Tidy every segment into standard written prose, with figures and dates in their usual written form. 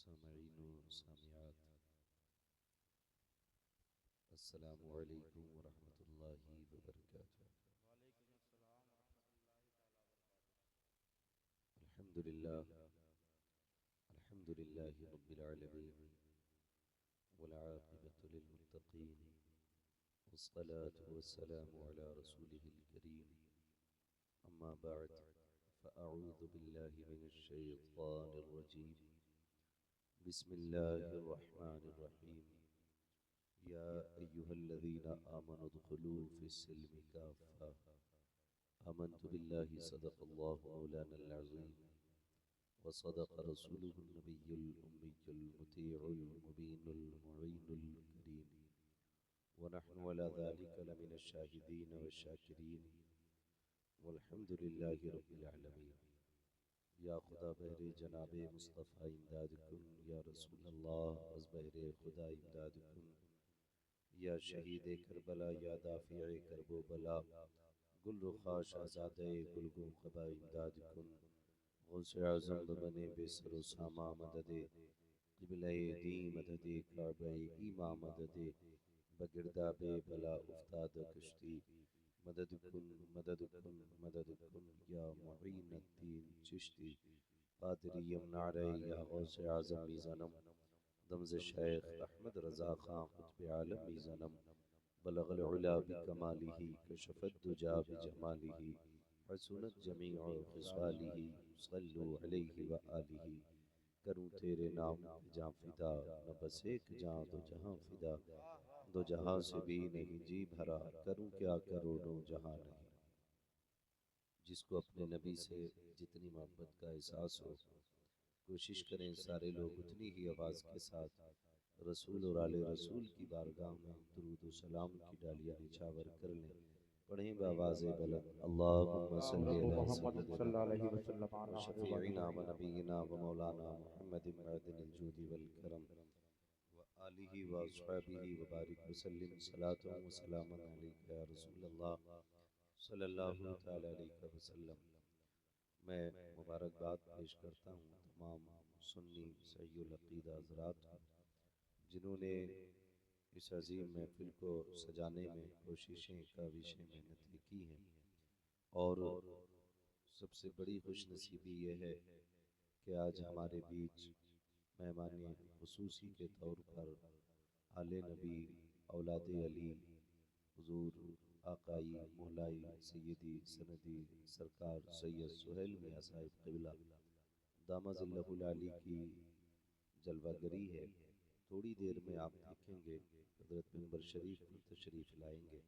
सामईन व सामियात, अस्सलामु अलैकुम व रहमतुल्लाहि व बरकातुहू। अल्हम्दुलिल्लाह अल्हम्दुलिल्लाहि रब्बिल आलमीन वल आक़िबतु लिल मुत्तक़ीन वस्सलातु वस्सलामु अला रसूलिहिल करीम। अम्मा बअद फ़अऊज़ु बिल्लाहि मिनश शैतानिर रजीम। बिस्मिल्लाहिर रहमानिर रहीम। या अय्युहल्लज़ीना आमनु उद्खुलू फ़िस्सिल्मि काफ़्फ़ा। आमन्तु बिल्लाहि सदक़ल्लाहु मौलानल अज़ीम व सदक़ रसूलुहुन नबियुल उम्मियुल मुतीउल मुबीनुल मुईनुल करीम व नहनु अला ज़ालिका लमिनश शाहिदीन वश्शाकिरीन वल्हम्दुलिल्लाहि रब्बिल आलमीन। या खुदा बहरे जनाबे मुस्तफ़ा इमदाद कुन, या रसूल अल्लाह अज़ बहरे खुदा इमदाद कुन, या शहीद करबला, या दाफ़िए करबो बला, गुल रुखा शहज़ादे गुलगुम क़बा इमदाद कुन। गौसे आज़म बने बेसरो सामा मददे, क़िबले दी मददे, काबे ईमा मददे, बगिरदाबे बला उफ्ताद कश्ती मदद कुन मदद कुन मदद कुन। या मुईनुद्दीन चिश्ती क़ादिरी यमनारे, या गौसे आज़म मीज़ानम दमज़ शेख अहमद रज़ा ख़ां क़ुत्ब आलम मीज़ानम बलग़ल उला बिकमालिही कशफ़द दुजा बिजमालिही हसुनत जमीउ ख़िसालिही सल्लु अलैहि व आलिही। करूँ तेरे नाम पे जाँ फ़िदा, न बस एक जाँ दो जहाँ फ़िदा, दो जहाँ से भी नहीं जी भरा, करूँ क्या करोड़ों जहाँ नहीं। जिसको अपने नबी से जितनी मोहब्बत का एहसास हो, कोशिश करें सारे लोग उतनी ही आवाज़ के साथ रसूल और आले रसूल की बारगाह में दुरूद व सलाम की डालियाँ निछावर कर लें। पढ़ें बावाज़े बुलंद अल्लाहुम्मा सल्लि अला सय्यिदिना व शफ़ीइना व नबीना व मौलाना मुहम्मदिन मअदिनिल जूदि वल करम व आलिहि व अस्हाबिहि व बारिक व सल्लिम सलातन व सलामन अलैका या रसूलल्लाह सल्लल्लाहु तआला अलैहि वसल्लम। मैं मुबारकबाद पेश करता हूँ तमाम सुन्नी सहीउल अक़ीदा हज़रात को, जिन्होंने इस अज़ीम महफ़िल को सजाने में कोशिशें काविशें मेहनतें की हैं। और सबसे बड़ी खुशनसीबी ये है कि आज हमारे बीच मेहमान ख़ुसूसी के तौर पर आले नबी औलादे अली हुज़ूर आकाई मौलाई सैयदी सनदी सरकार सैयद सुहेल मियां साहिब क़िबला दामज़िल्लहुल आली की जलवागरी है। थोड़ी देर में आप देखेंगे हज़रत मिंबर शरीफ पर तशरीफ़ लाएंगे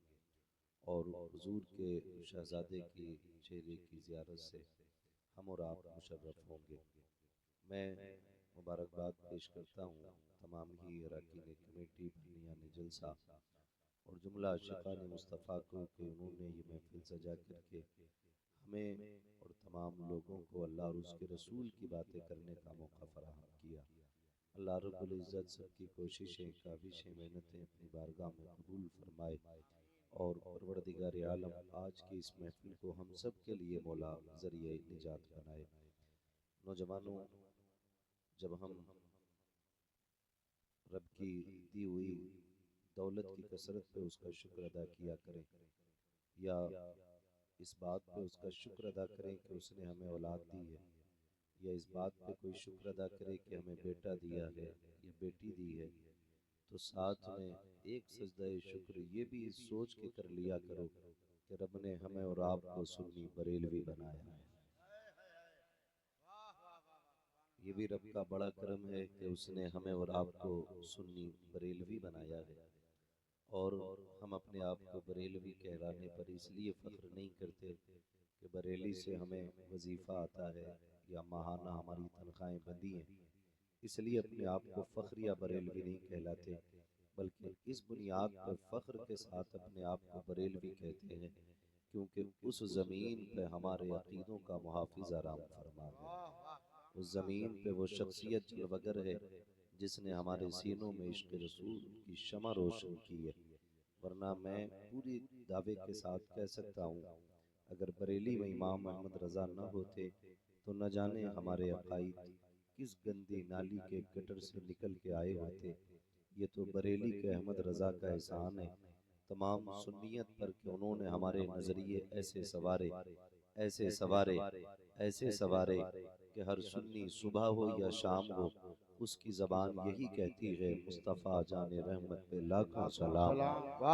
और हुज़ूर के शहज़ादे की चेहरे की ज़ियारत से हम और आप मुशर्रफ होंगे। मैं मुबारकबाद पेश करता हूँ तमाम ही अरकान कमेटी बरनियान जलसा और जुमला आशिक़ान मुस्तफ़ा को कि उन्होंने ये महफ़िल सजा करके हमें और तमाम लोगों को अल्लाह और उसके रसूल की बातें करने का मौका फ़राहम किया। अल्लाह रब्बुल इज़्ज़त सबकी कोशिशें काविशें मेहनतें अपनी बारगाह में कबूल फरमाए और परवरदिगार आलम आज की इस महफ़िल को हम सब के लिए मौला ज़रिए निजात बनाए। नौजवानों, जब हम रब की दी हुई दौलत की कसरत पे उसका शुक्र अदा किया करें, या इस बात पे उसका शुक्र अदा करें कि उसने हमें औलाद दी है, या इस बात पे कोई शुक्र अदा करे कि हमें बेटा दिया है या बेटी दी है, तो साथ में एक सजदा शुक्र ये भी सोच के कर लिया करो कि रब ने हमें और आपको सुन्नी बरेलवी बनाया है। ये भी रब का बड़ा करम है कि उसने हमें और आपको सुन्नी बरेलवी बनाया है। और हम अपने आप को बरेलवी कहलाने पर इसलिए फ़ख्र नहीं करते कि बरेली से हमें वजीफ़ा आता है या माहाना हमारी तनख्वाहें बंधी हैं, इसलिए अपने आप को फ़ख्र या बरेलवी नहीं कहलाते, बल्कि इस बुनियाद पर फ़ख्र के साथ अपने आप को बरेलवी कहते हैं क्योंकि उस ज़मीन पे हमारे अक़ीदों का मुहाफ़िज़ आराम फरमा है। उस ज़मीन पे वो शख्सियत जलवगर है जिसने हमारे सीनों में इश्क़ रसूल की शमा रोशन की है। वरना मैं पूरी दावे के साथ कह सकता हूँ, अगर बरेली में इमाम अहमद रज़ा न होते तो न जाने हमारे अक़ाइद किस गंदी नाली के गटर से निकल के आए होते। ये तो बरेली के अहमद रजा का एहसान है तमाम सुन्नियत पर कि उन्होंने हमारे नजरिए ऐसे सवारे ऐसे सवारे ऐसे सवारे कि हर सुन्नी सुबह हो या शाम हो उसकी जबान यही कहती है मुस्तफ़ा जाने रहमत पे लाखों सलाम,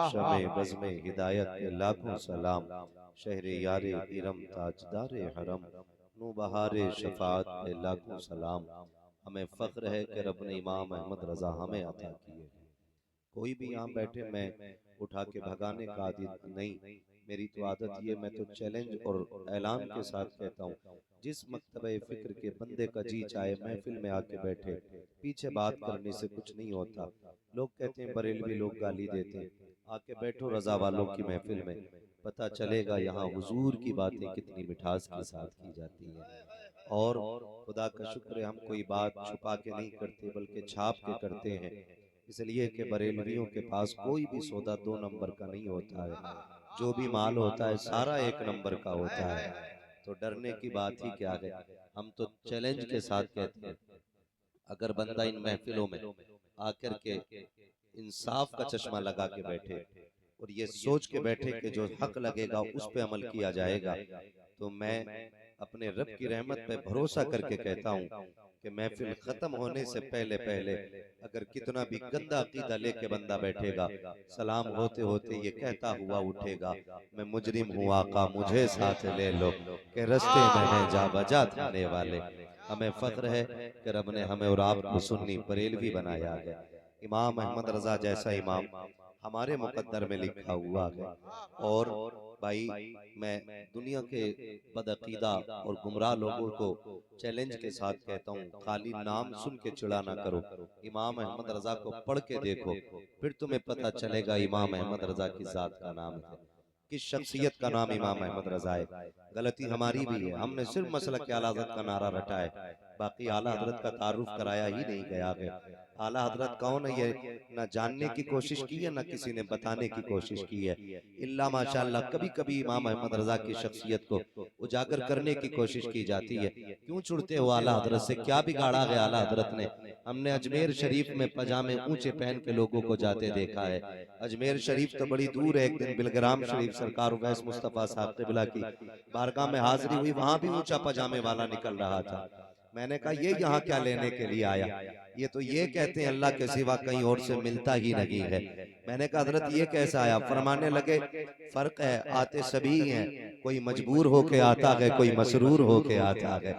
शमे बज़्मे हिदायत पे लाखों सलाम, शहरे यारे इरम ताजदारे हरम, नूबहारे शफात पे लाखों सलाम। हमें फ़ख्र है कि रब ने इमाम अहमद रज़ा हमें अता किए। कोई भी यहाँ बैठे मैं उठा के भगाने का आदत नहीं, मेरी तो आदत ये, मैं तो चैलेंज और ऐलान के साथ कहता हूँ, जिस मकतबे फिक्र के बंदे का जी चाहे महफिल में आके बैठे, पीछे बात करने से कुछ नहीं होता। लोग कहते हैं बरेलवी लोग गाली देते हैं, आके बैठो रजा वालों की महफिल में, पता चलेगा यहाँ हुजूर की बातें कितनी मिठास के साथ की जाती है। और खुदा का शुक्र है हम कोई बात छुपा के नहीं करते बल्कि छाप के करते हैं, इसलिए कि बरेलवियों के पास कोई भी सौदा 2 नंबर का नहीं होता है, जो भी माल होता है सारा 1 नंबर का होता है। तो डरने की बात ही क्या है। हम तो चैलेंज के साथ कहते हैं, अगर बंदा इन महफिलों में आकर के इंसाफ का चश्मा लगा के बैठे और ये सोच के बैठे कि जो हक लगेगा उस पे अमल किया जाएगा, तो मैं अपने रब की रहमत पे भरोसा करके कहता हूँ कि महफिल खत्म होने से पहले पहले अगर कितना भी गंदा अकीदा लेके बंदा बैठेगा, सलाम होते होते ये कहता हुआ उठेगा, मैं मुजरिम हूँ आका मुझे साथ ले लो, के रस्ते में हैं जा बजा थाने वाले। हमें फख्र है कि रब ने हमें और आपको सुन्नी बरेलवी बनाया है। इमाम अहमद रजा जैसा इमाम हमारे मुकद्दर में लिखा हुआ है। और भाई मैं दुनिया के बदअकीदा और गुमराह लोगों को चैलेंज के साथ कहता हूँ, खाली नाम सुन के चिढ़ा ना करो, इमाम अहमद रजा को पढ़ के देखो, फिर तुम्हें पता चलेगा इमाम अहमद रजा की जात का नाम है, किस शख्सियत का नाम इमाम अहमद रजा है। गलती हमारी भी है, हमने सिर्फ मसलक आला हज़रत का नारा रटा है, बाकी आला हज़रत का तारुफ कराया ही नहीं गया है। आला हज़रत कौन है ये न जानने की कोशिश की है, न किसी ने बताने की कोशिश की है। इल्ला माशाअल्लाह कभी कभी इमाम अहमद रजा की शख्सियत को उजागर करने की कोशिश की जाती है। क्यों छुड़ते हो आला हज़रत से, क्या बिगाड़ा है आला हज़रत ने। हमने अजमेर शरीफ में पजामे ऊंचे पहन के लोगों को जाते देखा है। अजमेर शरीफ तो बड़ी दूर है, एक दिन बिलग्राम शरीफ सरकार उवैस मुस्तफ़ा साहब क़िबला की बारगाह में हाजिरी हुई, वहां भी ऊंचा पजामे वाला निकल रहा था। मैंने कहा ये यहाँ क्या लेने के लिए आया, ये तो ये कहते हैं अल्लाह के सिवा कहीं और से मिलता ही नहीं है। मैंने कहा हज़रत ये कैसा आया, फरमाने लगे फर्क है, आते सभी हैं, कोई मजबूर होके आता है, कोई मसरूर होके आता है।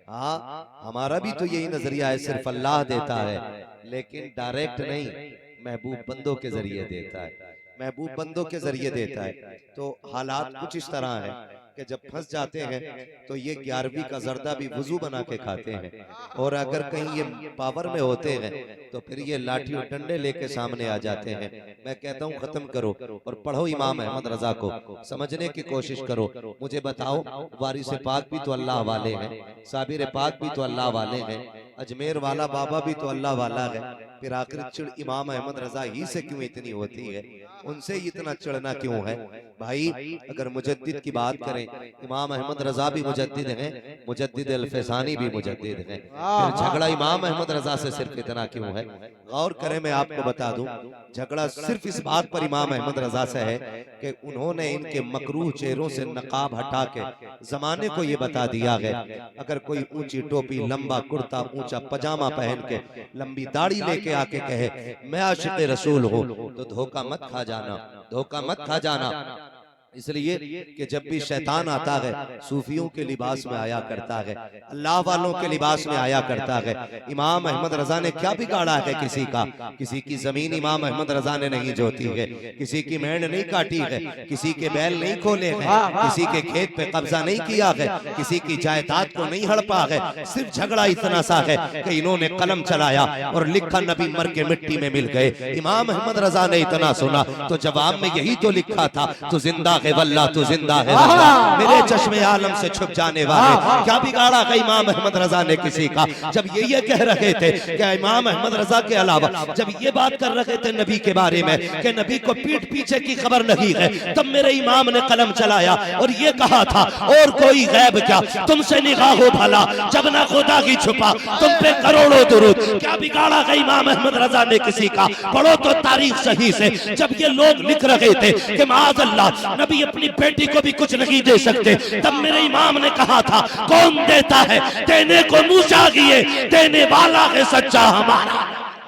हाँ हमारा भी तो यही नजरिया है, सिर्फ अल्लाह देता है लेकिन डायरेक्ट नहीं, महबूब बंदों के जरिए देता है, महबूब बंदों के जरिए देता है। तो हालात कुछ इस तरह है कि जब फंस जाते हैं तो ये 11वीं का जर्दा भी वजू बना के खाते हैं, और अगर कहीं ये पावर में होते हैं तो फिर ये लाठी और डंडे लेके सामने आ जाते हैं। मैं कहता हूँ खत्म करो और पढ़ो इमाम अहमद रजा को, समझने की कोशिश करो। मुझे बताओ वारिस पाक भी तो अल्लाह वाले हैं, साबिर पाक भी तो अल्लाह वाले हैं, अजमेर वाला बाबा भी तो अल्लाह वाला है, फिर आखिर चिड़ इमाम अहमद रजा ही से क्यों इतनी होती है, उनसे इतना चिड़ना क्यों है। भाई अगर मुजद्दिद की बात करें, इमाम अहमद रजा भी मुजद्दिद हैं, मुजद्दिद अल-फैसानी भी मुजद्दिद हैं, फिर झगड़ा इमाम अहमद रजा से सिर्फ इतना क्यों है। गौर करें, मैं आपको बता दूं, झगड़ा सिर्फ इस बात पर इमाम अहमद रजा से है कि उन्होंने इनके मकरूह चेहरों से नकाब हटा के जमाने को ये बता दिया है, अगर कोई ऊंची टोपी, लंबा कुर्ता, ऊंचा पजामा पहन के, लंबी दाढ़ी लेके आके कहे मैं आशिक़ रसूल हूँ, तो धोखा मत खा जाना, धोखा मत खा जाना। इसलिए कि जब भी शैतान आता है सूफियों के लिबास में आया करता है, अल्लाह वालों के लिबास में आया करता है। इमाम अहमद रजा ने क्या बिगाड़ा है किसी का, किसी की जमीन इमाम अहमद रजा ने नहीं जोती है, किसी की मेंढ नहीं काटी है, किसी के बैल नहीं खोले हैं, किसी के खेत पे कब्जा नहीं किया है, किसी की जायदाद को नहीं हड़पा है। सिर्फ झगड़ा इतना सा है कि इन्होंने कलम चलाया और लिखा नबी मर के मिट्टी में मिल गए। इमाम अहमद रजा ने इतना सुना तो जवाब में यही तो लिखा था, तो जिंदा है वल्लाह तू जिंदा है वल्लाह, मेरे चश्मे आलम से छुप जाने वाले। क्या बिगाड़ा का इमाम अहमद रजा ने किसी का? जब ये कह रहे थे कि इमाम अहमद रजा के अलावा, जब ये बात कर रहे थे नबी के बारे में कि नबी को पीठ पीछे की खबर नहीं है, तब मेरे इमाम ने कलम चलाया और ये कहा था और कोई गैब क्या, तुमसे निगाह हो भला जब ना खुदा की छुपा, तुम पे करोड़ों दुरूद। क्या बिगाड़ा का इमाम अहमद रजा ने किसी का? पढ़ो तो तारीख सही से, जब ये लोग लिख रहे थे कि माअज़ल्लाह नबी अपनी बेटी को भी कुछ नहीं दे सकते, तब मेरे इमाम ने कहा था कौन देता है, देने को मुंह चाहिए, देने वाला है सच्चा हमारा।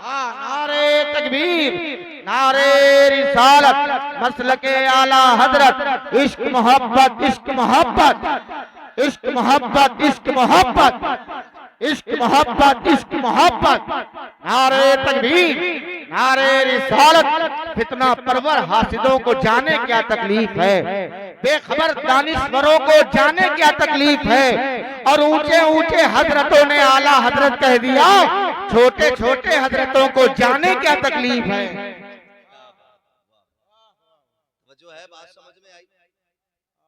नारे तकबीर, नारे रिसालत, मसलके आला हजरत, इश्क मोहब्बत, इश्क मोहब्बत, इश्क मोहब्बत, इश्क मोहब्बत, इश्क मोहब्बत, इश्क मोहब्बत। नारे तकबीर, नारे रिसालत। फितना परवर हासिदों को जाने क्या तकलीफ है, बेखबर दानिश्वरों को जाने क्या तकलीफ है, और ऊंचे ऊंचे हजरतों ने आला हजरत कह दिया, छोटे छोटे हजरतों को जाने क्या तकलीफ है। जो है बात समझ में आई,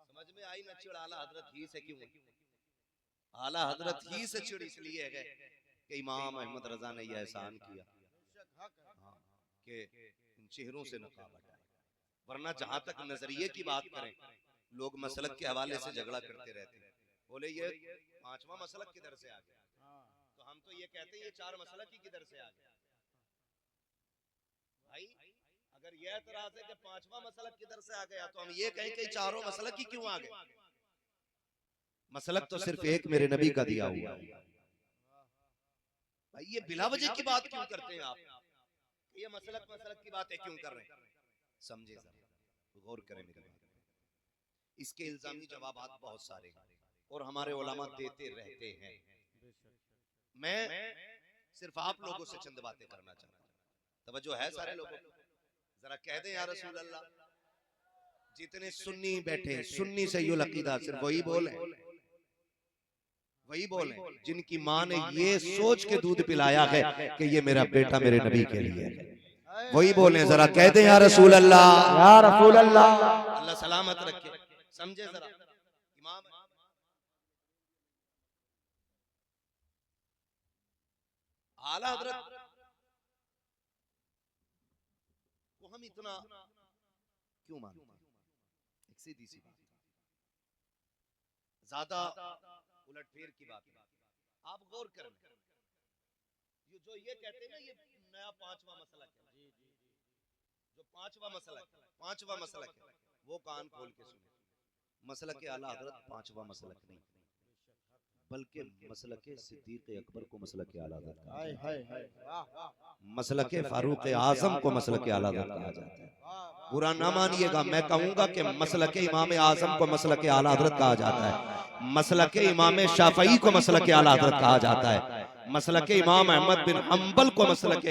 समझ में आई ना? चिड़ आला हजरत ही से क्यों? आला हजरत ही से चिड़ इसलिए है कि इमाम अहमद रजा ने यह एहसान किया कि इन चेहरों से नकाब हटाए, वरना जहां तक नजरिए की बात करें, लोग मसलक के हवाले से झगड़ा करते रहते हैं। बोले ये पांचवा मसलक किधर से आ गया, तो हम तो ये कहते हैं ये चार मसलक ही किधर से आ गया। भाई अगर यह एतराज है कि पांचवा मसलक किधर से आ गया, तो हम ये कहें कि चारों मसलक ही क्यों आ गए? मसलक तो सिर्फ एक मेरे नबी का दिया हुआ है। भाई ये बिला वजह की बात क्यों करते हैं आप? ये मसलक मसलक की बातें क्यों कर रहे हैं? समझे जरा, गौर करें मेरी बात। इसके इल्जामी जवाबात बहुत सारे हैं और हमारे उलमा देते रहते हैं। मैं सिर्फ आप लोगों से चंद बातें करना चाहता हूं, तवज्जो है सारे लोगों को? जरा कह दें या रसूल अल्लाह। जितने सुन्नी बैठे, सुन्नी से युल अकीदा, सिर्फ वही बोले, वही बोले जिनकी माँ ने ये सोच के दूध पिलाया है कि ये मेरा बेटा मेरे नबी के लिए है, वही बोले। जरा कह दें या रसूल अल्लाह, या रसूल अल्लाह। अल्लाह सलामत रखे। समझे जरा, इमाम आला हजरत को हम इतना क्यों मानते हैं? एक सीधी सी बात, ज्यादा उलटफेर की बात है। आप गौर करें, ये जो ये कहते हैं ना ये नया पांचवा मसलक है, जो पांचवा मसलक है, वो कान खोल के सुने। मसलक आला हजरत पांचवा मसलक नहीं, बल्कि मसलक सिद्दीक अकबर को मसलक आला हजरत कहा जाता है, मसलक फारूक आजम को मसलक आला हजरत कहा जाता है। बुरा ना मानिएगा, मैं कहूंगा कि मसलक इमाम आजम को मसलक आला हजरत कहा जाता है, मसलक इमाम शाफई को मसलक आला हजरत कहा जाता है, मसलक इमाम अहमद बिन हम्बल को मसलक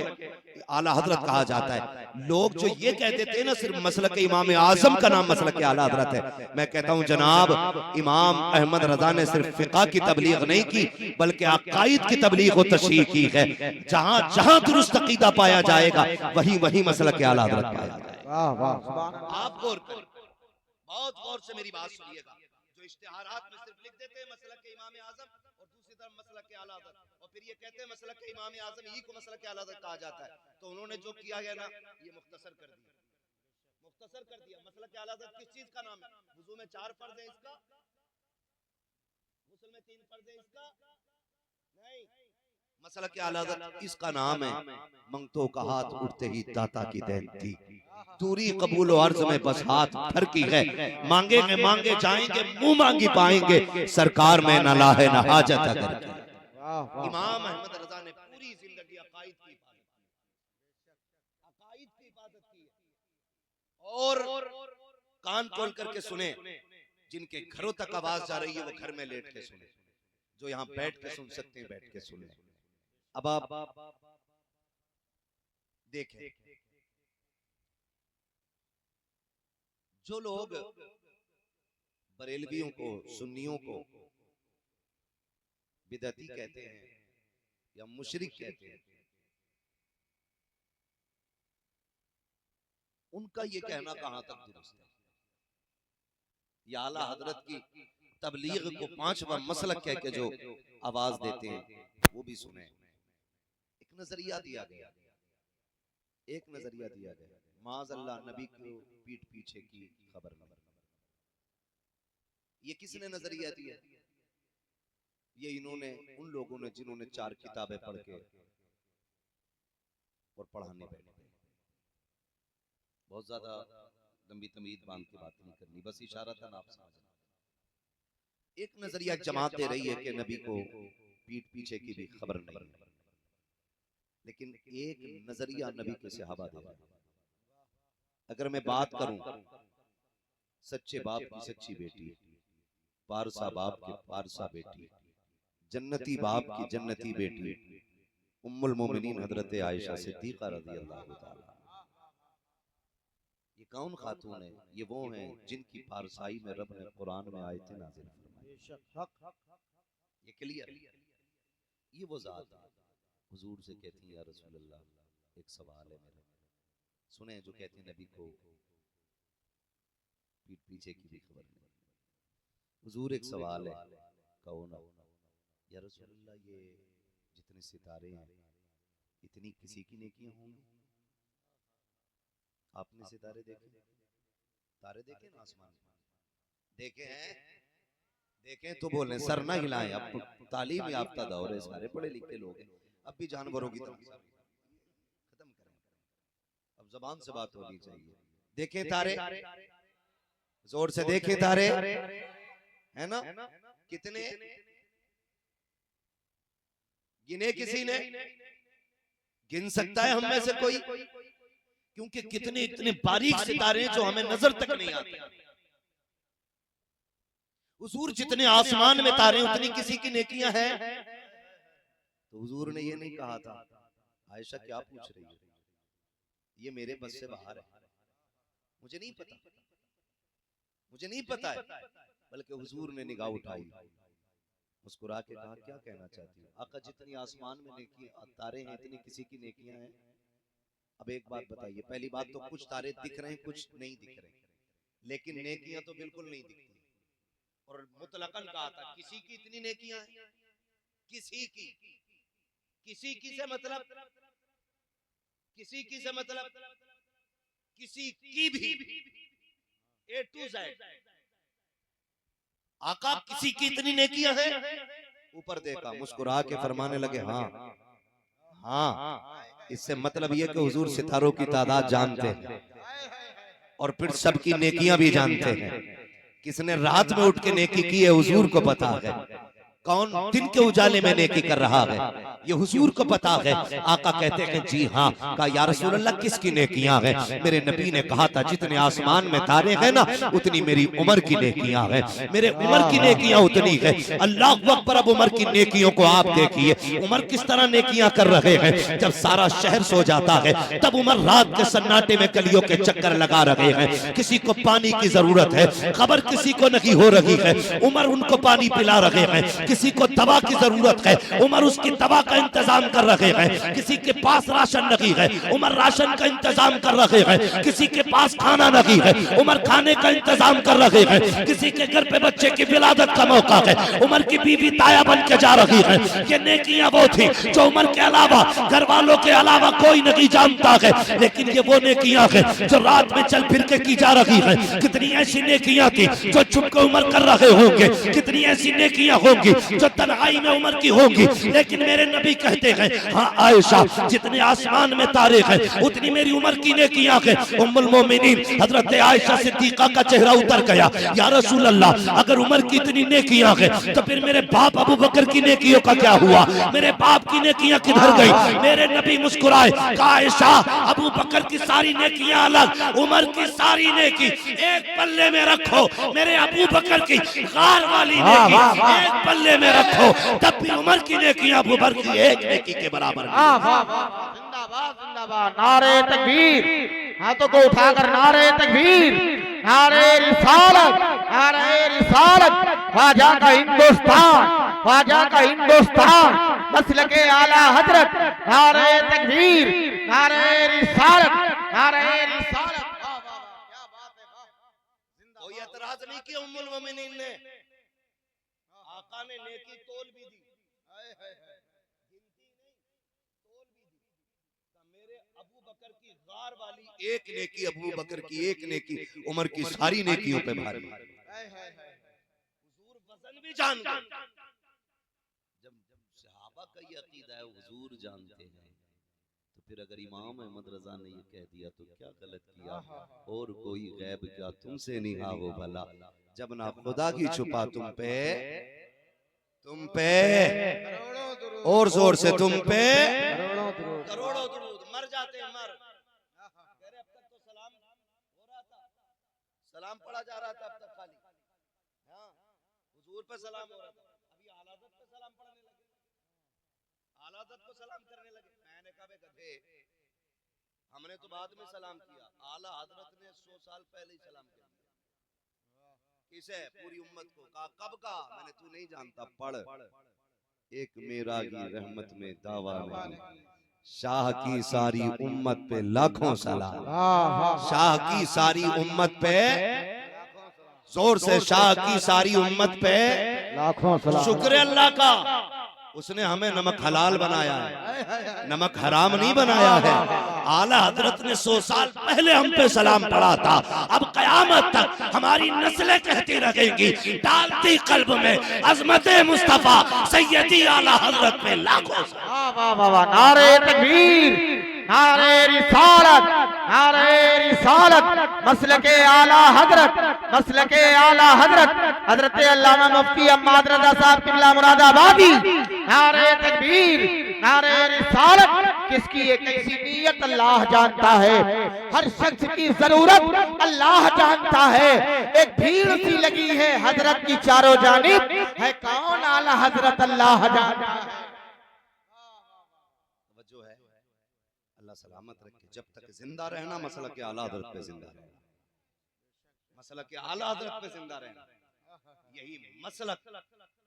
आला हजरत कहा जाता है। लोग जो ये कह देते हैं ना सिर्फ मसलक इमाम आजम का नाम मसलक आला हजरत है, मैं कहता हूं जनाब इमाम अहमद रजा ने सिर्फ फिक़ा की तबलीग नहीं की, बल्कि अकाईद की तबलीग और तशरीह की है। जहां जहां दुरुस्त अकीदा पाया जाएगा वहीं वहीं मसलक आला हजरत पाया जाएगा। आप गौर करें, बहुत गौर से मेरी बात सुनिएगा। जो इश्तिहारात में सिर्फ लिख देते हैं मसलक के इमाम आजम और दूसरी तरफ मसलक के आला हजरत, और फिर ये कहते हैं मसलक के इमाम आजम ही को मसलक के आला हजरत कहा जाता है, तो उन्होंने जो किया है ना ये मुख्तसर कर दिया, मुख्तसर कर दिया। मसलक के आला हजरत किस चीज का नाम है? वुजू में 4 फर्ज है इसका, गुस्ल में 3 फर्ज है इसका नहीं, मसलक के आला हजरत इसका नाम है मंगतों का हाथ उठते ही दाता की देन थी, दूरी कबूल और अर्ज में बस हाथ भर की है, मांगेंगे मांगे जाएंगे मुंह मांगी पाएंगे, सरकार में न लाहे न हाजत अगर की। इमाम अहमद रजा ने पूरी जिंदगी अकाईद की हिफाजत की है। और कान खोल करके सुने, जिनके घरों तक आवाज जा रही है वो घर में लेट के सुने, जो यहाँ बैठ के सुन सकते हैं बैठ के सुने। अब आप देखें, जो लोग बरेलवियों को सुन्नियों को बिदअती कहते हैं या मुशरिक कहते हैं, उनका ये कहना कहां तक दुरुस्त है? या आला हजरत की तबलीग को पांचवा मसलक कह के जो आवाज देते हैं वो भी सुने। एक नजरिया दिया गया, माज़अल्लाह नबी को पीठ पीछे की खबर नहीं। ये किसने नजरिया दिया? ये इन्होंने, उन लोगों ने जिन्होंने 4 किताबें पढ़ के और पढ़ाने बैठे। बहुत ज्यादा लंबी तमीद बांध के बात नहीं करनी, बस इशारा था ना आप समझ। एक नजरिया जमात दे रही है कि नबी को पीठ पीछे की भी खबर नहीं है, लेकिन एक नजरिया नबी के सहाबा दे रहे हैं। अगर मैं बात करूं सच्चे बाप की सच्ची बेटी, पारसा बाप की पारसा बेटी, जन्नती बाप की जन्नती बेटी, उम्मुल मोमिनीन हजरत आयशा सिद्दीका रज़ियल्लाहु ताला। ये कौन खातून है? ये वो हैं जिनकी पारसाई में रब ने कुरान में आयतें नाज़िल फरमाई। ये क्लियर, ये वो जात है। हुजूर से कहती हैं या रसूल अल्लाह, एक सवाल है मेरा, सुने जो कहते हैं नबी को पीठ पीछे की भी खबर नहीं। हुजूर एक सवाल है, कहो ना या रसूल अल्लाह, ये जितने सितारे हैं इतनी किसी की नेकियां होंगी? आपने सितारे देखे? तारे देखे ना आसमान में? देखे हैं? देखें तो बोलें, सर ना हिलाएं। अब तालीम याफ्ता दौर है, सारे पढ़े लिखे लोग हैं, अब भी जानवरों की तरह खत्म करें। अब जबान से बात होनी चाहिए। देखें तारे, जोर से देखें तारे, है ना? कितने गिने? किसी ने गिन सकता है हम में से कोई? क्योंकि कितने इतने बारीक सितारे हैं जो हमें नजर तक नहीं आते। हुजूर जितने आसमान में तारे उतनी किसी की नेकियां हैं। तो हुजूर ने ये नहीं कहा था, आयशा क्या पूछ रही है, ये मेरे बस से बाहर है, मुझे नहीं पता, मुझे नहीं पता है। बल्कि हुजूर ने निगाह उठाई, मुस्कुरा के कहा, क्या कहना चाहती हो आका? जितनी आसमान में नेकी तारे हैं इतनी किसी की नेकियां हैं। अब एक बात बताइए, पहली बात तो कुछ तारे दिख रहे हैं, कुछ नहीं दिख रहे, लेकिन नेकियां तो बिल्कुल नहीं दिखती। और मुतलकन कहा था किसी की इतनी नेकियां हैं, किसी की से मतलब किसी की से मतलब किसी की भी, A to Z। आका किसी की इतनी नेकियां हैं? ऊपर देखा, मुस्कुरा के फरमाने लगे, हाँ हाँ। इससे मतलब ये कि हुजूर सितारों की तादाद जानते हैं और फिर सबकी नेकियां भी जानते हैं। किसने रात में उठ के नेकी की है हुजूर को पता है, कौन दिन के उजाले में नेकी कर रहा है ये हुजूर को पता है। आका कहते हैं जी हाँ। कहा या रसूल अल्लाह किसकी नेकियां हैं? मेरे नबी ने कहा था जितने आसमान में तारे हैं ना उतनी मेरी उम्र की नेकियां हैं, मेरे उम्र की नेकियां उतनी है। अल्लाह अकबर। अब उमर की नेकियों को आप देखिए, उमर किस तरह नेकियां कर रहे हैं। जब सारा शहर सो जाता है तब उमर रात के सन्नाटे में कलियों के चक्कर लगा रहे हैं। किसी को पानी की जरूरत है, खबर किसी को नहीं हो रही है, उमर उनको पानी पिला रहे हैं। किसी को दवा की जरूरत है, उमर उसकी दवा का इंतजाम कर रहे हैं। किसी के पास राशन नहीं है, उमर राशन का इंतजाम कर रहे हैं। किसी के पास खाना नहीं है, उमर खाने का इंतजाम कर रहे हैं। किसी के घर पे बच्चे की विलादत का मौका है, उमर की बीवी ताया बन के जा रही है। ये नेकियां वो थी जो उमर के अलावा, घर वालों के अलावा कोई नहीं जानता है। लेकिन ये वो नेकियां है जो रात में चल फिर के की जा रही है। कितनी ऐसी नेकियां थी जो छुप के उमर कर रहे होंगे, कितनी ऐसी नेकियां होंगी जो तन्हाई में उमर की होंगी। लेकिन मेरे नबी कहते हैं हाँ आयशा जितने आसमान में तारे हैं उतनी मेरी उम्र की नेकियां हैं। उम्मुल मोमिनीन हजरत आयशा सिद्दीका का चेहरा उतर गया, या रसूल अल्लाह अगर उम्र की इतनी नेकियां हैं तो फिर मेरे बाप अबू बकर की नेकियों का क्या हुआ? मेरे बाप की नेकियां किधर गई? मेरे नबी मुस्कुराए, कहा आयशा अबू बकर की सारी नेकियां अलग, उमर की सारी नेकी एक पल्ले में रखो। मेरे अबू बकर की गार वाली नेकी एक पल्ले में रखो, तब भी उमर की नेकियां अबू बकर की एक नेकी के बराबर। जिंदाबाद जिंदाबाद, नारे तकबीर, हाथों को उठाकर नारे तकबीर, नारे रिसालत, नारे रिसालत। ख्वाजा का हिंदुस्तान, ख्वाजा का हिंदुस्तान, मसलके आला हजरत। नारे तकबीर, नारे रिसालत, नारे रिसालत। कोई एतराज नहीं। नहीं कि उम्मुल मोमिनीन ने, आका ने नेकी तोल भी दी, गिनती नहीं तोल भी दी। मेरे अबू बकर की गार वाली एक नेकी, अबू बकर की एक नेकी उमर की सारी नेकियों पे भारी। हुजूर वजन भी जान गए। जब सहाबा का ये अकीदा है हुजूर जानते हैं, तो फिर अगर इमाम अहमद रजा ने ये कह दिया तो क्या गलत किया। और कोई गैब क्या तुमसे नहीं हा वो भला, जब ना खुदा की छुपा तुम पे और जोर से तुम पे करोड़ों दुरूद। मर जाते हैं मर, कह रहे अब तक तो सलाम हो रहा था, सलाम पढ़ा जा रहा था अब तक खाली, हाँ हुजूर पे सलाम हो रहा था, अभी आला हज़रत पे सलाम पढ़ने लगे, आला हज़रत को सलाम करने लगे। मैंने कहा बे गधे, हमने तो बाद में सलाम किया, आला हज़रत ने 100 साल पहले ही सलाम किया। किसे? पूरी उम्मत को। कहा कब का? मैंने तू नहीं जानता, पढ़। एक मेरा की रहमत में दावा नहीं, शाह की सारी उम्मत पे लाखों सलाम, शाह की सारी उम्मत पे, जोर से शाह की सारी उम्मत पे लाखों सलाम। शुक्र अल्लाह का, उसने हमें नमक हलाल बनाया है, नमक हराम नहीं बनाया है। आला हजरत ने 100 साल पहले हम पे सलाम पढ़ा था, अब कयामत तक हमारी नस्लें कहती रहेंगी, डालती कल्ब में अजमत मुस्तफा सैयदी आला हजरत पे लाखों सलाम। नारे तकबीर, नारे रिसालत, नारे रिसालत, मसलके आला हजरत, मसलके आला हजरत हजरत अल्लामा मुफ्ती अम्माद रजा साहब किबला मुरादाबादी। नारे तकबीर, नारे रिसालत। किसकी एक ऐसी नीयत अल्लाह जानता है, हर शख्स की जरूरत अल्लाह जानता है। एक भीड़ सी लगी है हजरत की चारों जानिब, है कौन? आला हजरत अल्लाह जानता है। जो है अल्लाह सलामत रखे, जब तक जिंदा रहना मसला के आला हजरत पे जिंदा रहना, मसला के आला हजरत पे जिंदा रहना, यही मसलक,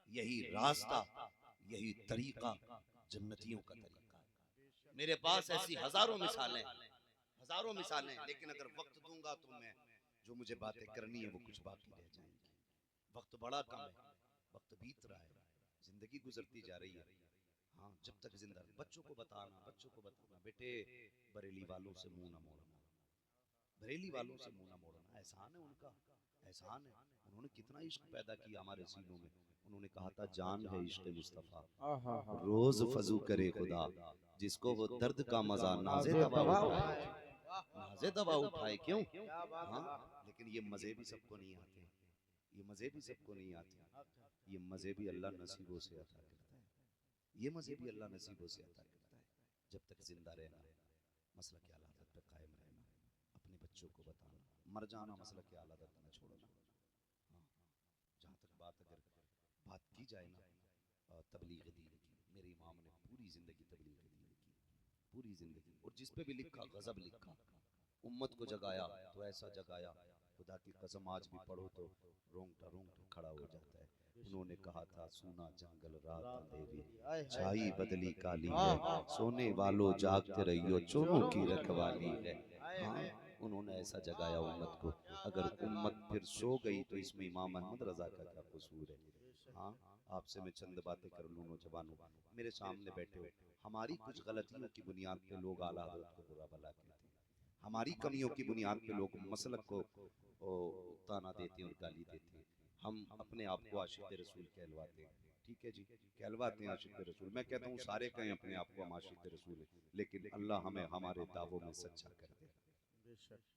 यही रास्ता, यही तरीका जन्नतियों का तरीका। मेरे पास ऐसी हजारों मिसालें, हजारों मिसालें, लेकिन अगर वक्त दूंगा तो मैं जो मुझे बातें करनी है वो कुछ बाकी रह जाएंगी। वक्त बड़ा कम है, वक्त बीत रहा है, जिंदगी गुजरती जा रही है। हाँ, जब तक जिंदा, बच्चों को बताना बेटे बरेली वालों से मुंह ना मोड़ना, बरेली वालों से मुंह ना मोड़ना, एहसान है उनका, एहसान है। उन्होंने कितना इश्क पैदा किया हमारे सीनों में। उन्होंने कहा था जान है इश्क मुस्तफा, रोज फजू करे खुदा, जिसको वो दर्द का मजा नाज़े दवा उठाए, नाज़े दवा उठाए। क्यों? हाँ, लेकिन ये मजे भी सबको नहीं आते, ये मजे भी सबको नहीं आते, ये मजे भी अल्लाह नसीबों से अता करता है, ये मजे भी अल्लाह नसीबों से अता करता है। जब तक जिंदा रहना, मसला के आला हज़रत पे कायम रहना, अपने बच्चों को बताना, मर जाना मसला के आला हज़रत न छोड़ना। हाँ, जहाँ तक बात अगर बात की जाए ना तबलीग दीन की, मेरे इमाम ने पूरी जिंदगी तबलीग दीन की, पूरी जिंदगी, और जिस पे भी लिखा गजब लिखा, उम्मत को जगाया तो ऐसा जगाया, खुदा की कसम आज भी पढ़ो तो रोंगटा रोंगटा खड़ा हो जाता है। उन्होंने कहा था सूना जंगल रात अंधेरी, छाई बदली काली है, सोने वालों जागते रहियो चोरों की रखवाली है। हाँ, उन्होंने ऐसा जगाया उम्मत को। अगर उम्मत फिर सो गई तो इसमें इमाम अहमद रजा का क्या कसूर है। हाँ, आपसे मैं चंद बातें कर लूँ। नौजवानों, मेरे सामने बैठे हो, हमारी कुछ गलतियों की बुनियाद पे लोग आला हज़रत को बुरा भला कहते हैं, हमारी कमियों की बुनियाद पे लोग मसलक को ताना देते हैं और गाली देते हैं। हम अपने आप को आशिक़ रसूल कहलवाते हैं, ठीक है जी, कहलवाते हैं आशिक़ रसूल। मैं कहता हूँ सारे कहें अपने आप को हम आशिक़ रसूल हैं, लेकिन अल्लाह हमें हमारे दावों में सच्चा कर दे,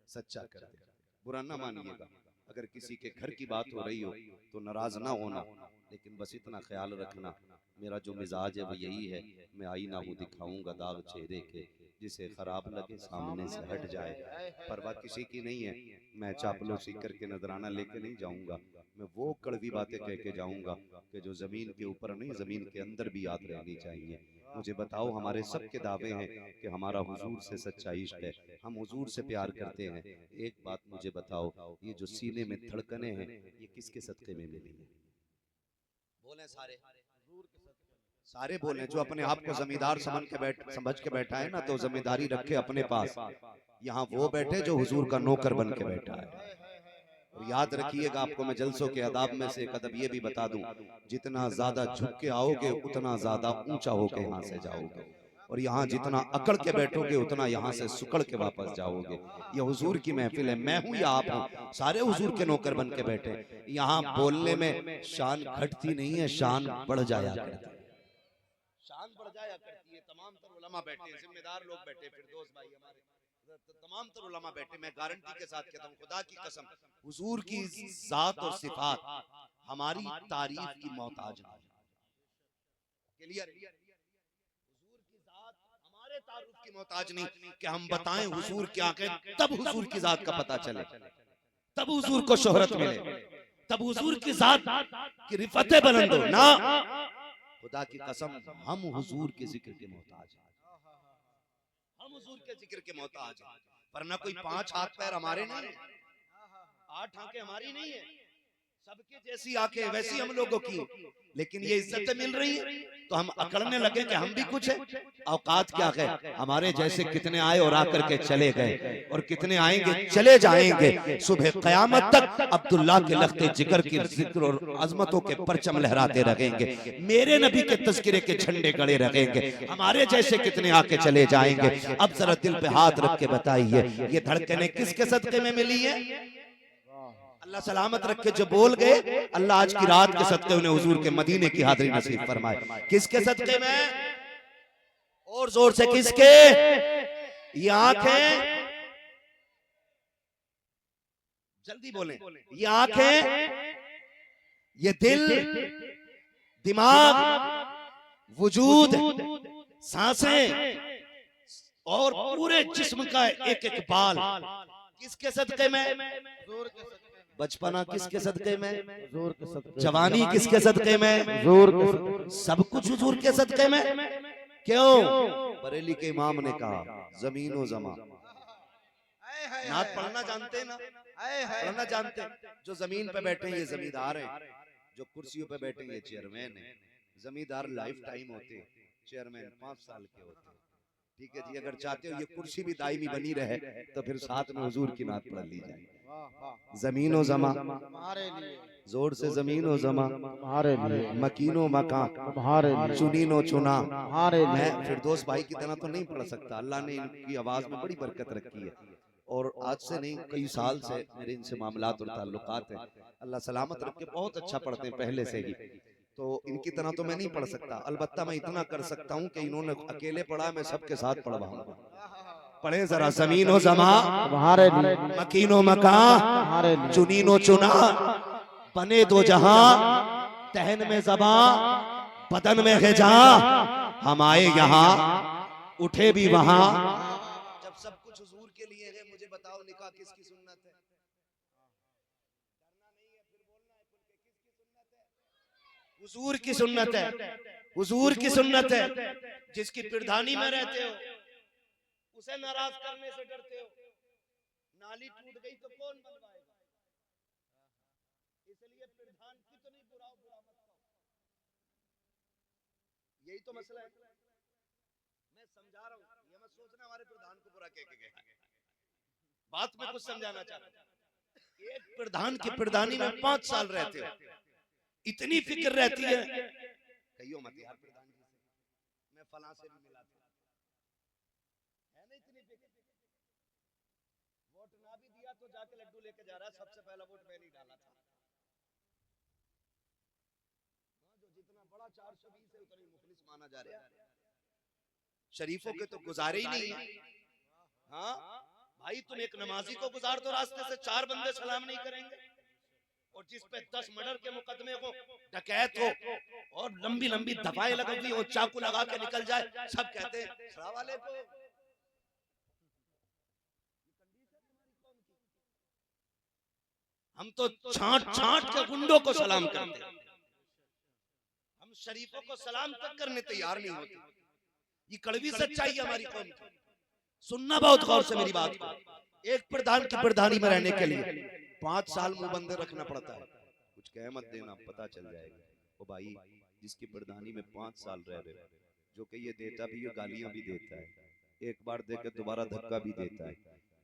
सच्चा कर दे। बुरा ना मानिएगा, अगर किसी के घर की बात हो रही हो तो नाराज ना होना, लेकिन बस इतना ख्याल रखना मेरा जो मिजाज है वो यही है, मैं आईना हूँ दिखाऊंगा दाग चेहरे के, जिसे खराब लगे सामने से हट जाए। परवाह किसी की नहीं है, मैं चापलूसी करके नजराना लेके नहीं जाऊंगा, मैं वो कड़वी बातें कह के जाऊंगा कि जो जमीन के ऊपर नहीं जमीन के अंदर भी याद रहनी चाहिए। मुझे बताओ, हमारे सबके दावे हैं कि हमारा हुजूर से सच्चा इश्क है, हम हुजूर से प्यार करते हैं। एक बात मुझे बताओ, ये जो सीने में धड़कने हैं ये किसके सदके में मिली है? बोले सारे, सारे बोले। जो अपने आप को जमींदार समझ के बैठा है ना, तो जमींदारी रखे अपने पास। यहाँ वो बैठे जो हुजूर का नौकर बन के बैठा है, और याद रखिएगा, आपको मैं जलसों के अदाब में से एक अदब ये भी बता दूं, जितना ज्यादा झुक के आओगे उतना ज्यादा ऊंचा होके यहाँ से जाओगे, और यहाँ जितना अकड़ के बैठोगे उतना यहाँ से सुकड़ के वापस जाओगे। ये हुजूर की महफिल है, मैं हूँ या आप हूँ, सारे हुजूर के नौकर बन के बैठे। यहाँ बोलने में शान घटती नहीं है, शान बढ़ जाया करती है, शान बढ़ जाया करती है। तमाम तर उलमा बैठे, जिम्मेदार लोग बैठे, फिरदौस भाई हमारे, तमाम तर उलमा बैठे। मैं गारंटी के साथ कहता हूँ, खुदा की कसम, हुजूर की जात और सिफात हमारी तारीफ की मोहताज नहीं। क्लियर? हुजूर की जात हमारे तारुफ की मोहताज नहीं कि हम बताएं हुजूर क्या कहें, तब हुजूर की जात का पता चले, तब हुजूर को शोहरत मिले, तब हुजूर की जात की रिफतें बुलंद हो ना। खुदा की कसम, हम हुजूर के जिक्र के मोहताज हैं, हम हुजूर के जिक्र के मोहताज हैं, वरना कोई 5 हाथ पैर हमारे नहीं है, 8 आंखें हमारी नहीं है, सबके जैसी आंखें वैसी हम लोगों की, लेकिन ये इज्जतें मिल रही है तो हम अकड़ने लगे कि हम भी कुछ है। औकात क्या है, हमारे जैसे कितने आए और आकर के चले गए, और कितने आएंगे चले जाएंगे। सुबह क़यामत तक अब्दुल्ला के लख्ते जिक्र की जिक्र और अजमतों के परचम लहराते रहेंगे, मेरे नबी के तज़किरे के झंडे गड़े रहेंगे। हमारे जैसे कितने आके चले जाएंगे। अब जरा दिल पे हाथ रख के बताइए, ये धड़कनें किसके सदके में मिली है? अल्लाह सलामत रखे, जो बोल गए, अल्लाह आज की रात के सदके उन्हें हुजूर के मदीने की हाज़िरी नसीब फरमाए। किसके सदके में? और जोर से किसके? ये आंखें, जल्दी बोलें, ये आंखें, ये दिल, दिमाग, वजूद, सांसें और पूरे जिस्म का एक एक बाल किसके सदके में? बचपना किसके सदके में? जवानी किसके सदके में? सब कुछ हुजूर के सदके में। क्यों? बरेली के इमाम ने कहा, जमीनो जमा, नात पढ़ना जानते ना, पढ़ना जानते, जो जमीन पे बैठे ये जमींदार हैं, जो कुर्सियों पे बैठे ये चेयरमैन है। जमींदार लाइफ टाइम होते, चेयरमैन 5 साल के होते। ठीक है जी, अगर चाहते हो ये कुर्सी भी दायमी बनी रहे तो फिर साथ में हुजूर की नात पढ़ ली जाए। जमीनो जमा, जोर से जमीनो जमा, मकीनो मकान, चुनीनो चुना। मैं फिरदौस भाई की तरह तो नहीं पढ़ सकता, अल्लाह ने इनकी आवाज में बड़ी बरकत रखी है, और आज से नहीं कई साल से मेरे इनसे मामलात और ताल्लुकात हैं। अल्लाह सलामत रख के बहुत अच्छा पढ़ते हैं पहले से ही, तो इनकी तरह तो मैं नहीं पढ़ सकता। अलबत्ता मैं इतना कर सकता हूँ कि इन्होंने अकेले पढ़ा, मैं सबके साथ पढ़वाऊंगा। पढ़े जरा, जमीनो जमा, मकीनो मकान, चुनीनो चुना, बने दो जहां, तहन में जबा, बदन में हिजा, हम आए यहाँ, उठे भी वहां। जब सब कुछ हुजूर के लिए है, मुझे बताओ निकाह किसकी सुन्नत है? हुजूर की सुन्नत है, हुजूर की सुन्नत है। जिसकी पिरधानी में रहते हो उसे नाराज करने से डरते हो, नाली टूट गई तो कौन बनवाएगा? इसलिए पिरधान की तो नहीं बुरा बुरा मत कहो, यही तो मसला है। मैं समझा रहा हूँ, ये मत सोचना हमारे प्रधान को बुरा कह के गए, बात में कुछ समझाना चाहता हूँ। एक प्रधान की पिरधानी में 5 साल रहते हो, इतनी फिक्र रहती है, कहियो मत यार प्रधान जी से, मैं फलां से भी मिला था, है ना इतनी फिक्र। वोट ना भी दिया तो जाके लड्डू लेके जा रहा है, सबसे पहला वोट मैंने ही डाला था। जो जितना बड़ा 420 है उतना ही मुखलिस माना जा रहा है। शरीफों के तो गुजारे ही नहीं। हाँ भाई, तुम एक नमाजी को गुजार दो रास्ते से, 4 बंदे सलाम नहीं करेंगे, और जिस पे 10 मर्डर के मुकदमे हो, डकैत हो, और लंबी लंबी दफाएं लगी हुई हो, चाकू लगा के निकल जाए, सब कहते हैं सलाम वालेकुम। हम तो छांट छांट के गुंडों को सलाम करते हैं, हम शरीफों को सलाम तक करने तैयार नहीं होते। ये कड़वी सच्चाई है हमारी कौम की। सुनना बहुत गौर से मेरी बात को। एक प्रधान की प्रधानी में रहने के लिए 5 साल मुंह बंद रखना पड़ता है। कुछ कह मत देना, पता चल जाएगा। ओ भाई, जिसकी प्रधानी में 5 साल रह रहे, जो कि ये देता भी है, गालियां भी देता है, एक बार देकर दोबारा धक्का भी देता है,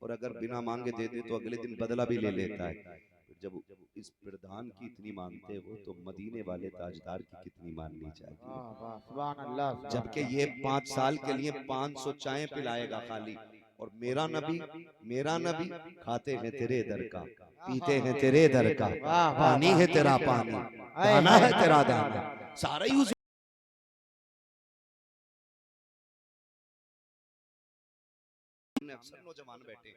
और अगर बिना मांगे दे दे तो अगले दिन बदला भी ले लेता है। जब इस प्रधान की इतनी मानते हो तो मदीने वाले ताजदार की कितनी माननी चाहिए। सुभान अल्लाह। जबकि ये 5 साल के लिए 500 चाय पिलाएगा खाली, और मेरा नबी खाते हैं तेरे दर का, पीते हैं तेरे दर का, पानी है तेरा पानी, दाना है तेरा दाना, सारा ही उस अक्सर नौजवान बैठे,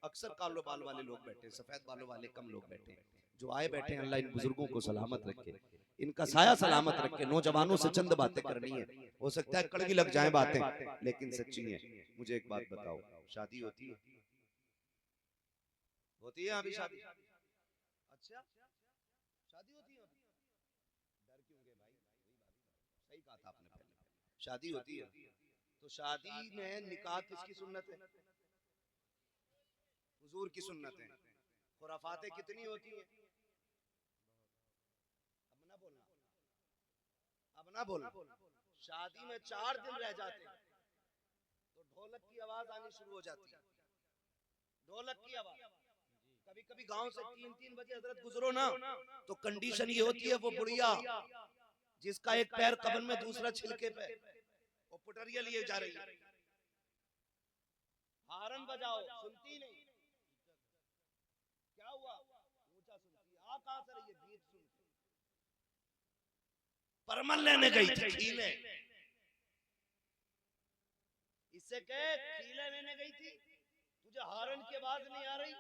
अक्सर कालो बाल वाले लोग बैठे, सफेद बालों वाले कम लोग बैठे, जो आए बैठे हैं। अल्लाह इन बुजुर्गों को सलामत रखे, इनका साया सलामत रखे। नौजवानों से चंद बातें करनी है, हो सकता है कड़वी लग जाए बातें, लेकिन सच्ची है। मुझे एक बात बताओ, शादी होती है? होती है अभी शादी? अच्छा, शादी होती है? डर क्यों गए भाई? सही कहा था आपने, पहले शादी होती है। तो शादी में निकाह किसकी सुन्नत है? हुजूर की सुन्नत है। खुराफातें कितनी होती हैं? अब ना बोलना। शादी में 4 दिन रह जाते हैं तो ढोलक की आवाज आनी शुरू हो जाती है। ढोलक की आवाज, कभी कभी गांव से 3-3 बजे हजरत गुजरो ना, तो कंडीशन ये होती है, वो बुढ़िया जिसका एक पैर कब्र में दूसरा छिलके पे, वो पुटरिया लिए जा रही है, हारन बजाओ, सुनती नहीं। क्या हुआ? ऊंचा सुनती, आ कहां से रही है? गीत सुनती। परमल लेने गई थी खीले, इससे कह खीले लेने गई थी, तुझे हारन की आवाज नहीं आ रही,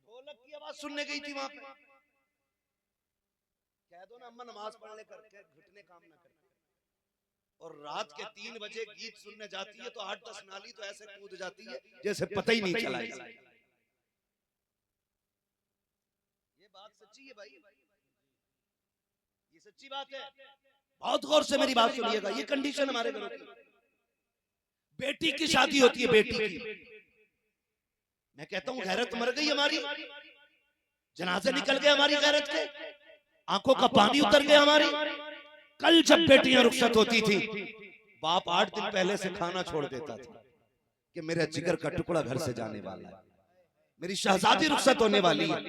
ढोलक की आवाज सुनने गई थी वहां पे। कह दो ना अम्मा नमाज पढ़ने करके घुटने काम ना करते। और रात के 3 बजे गीत सुनने जाती है तो 8-10 नाली तो ऐसे कूद जाती है जैसे पता ही नहीं चला। ये बात सच्ची है भाई, ये सच्ची बात है। बहुत गौर से मेरी बात सुनिएगा, ये कंडीशन हमारे घरों की। बेटी की शादी होती है, बेटी की, मैं कहता हूं गैरत मर गई हमारी, जनाजे निकल गए हमारी गैरत के, आंखों का पानी उतर गया हमारी। कल जब बेटियां रुखसत होती थी, बाप 8 दिन पहले से खाना छोड़ देता था कि मेरा जिगर का टुकड़ा घर से जाने वाला है, मेरी शहजादी रुखसत होने वाली है।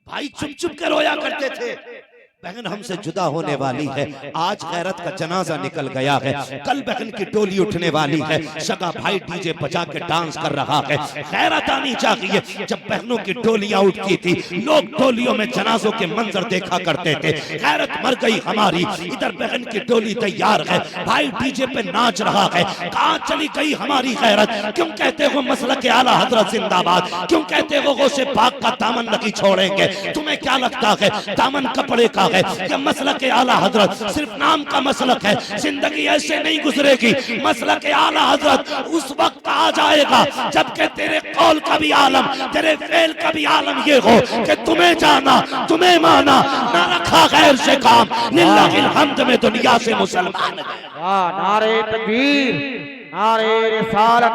भाई चुप चुप के रोया करते थे, बहन हमसे जुदा होने वाली है। आज गैरत का जनाजा निकल गया है, कल बहन की टोली उठने वाली है, सगा भाई डीजे बजा के डांस कर रहा है। गैरत आनी चाहिए। जब बहनों की टोलियां उठती थी, लोग टोलियों में जनाजों के मंजर देखा करते थे। गैरत मर गई हमारी, इधर बहन की टोली तैयार है, भाई डीजे पे नाच रहा है। कहां चली गई हमारी गैरत? क्यों कहते हो मसलक आला हजरत जिंदाबाद? क्यों कहते हो गौसे पाक का दामन नहीं छोड़ेंगे? तुम्हें क्या लगता है दामन कपड़े का है? ये मसलक आला हजरत सिर्फ नाम का मसलक है, जिंदगी ऐसे नहीं गुजरेगी। मसलक आला हजरत उस वक्त आ जाएगा जबकि तेरे कौल का भी आलम, तेरे फेल का भी आलम ये हो कि तुम्हें जाना, तुम्हें माना, ना रखा गैर से काम। लिल्लाहिल हम्द में दुनिया से मुसलमान गए। नारे तकबीर, नारे रिसालत,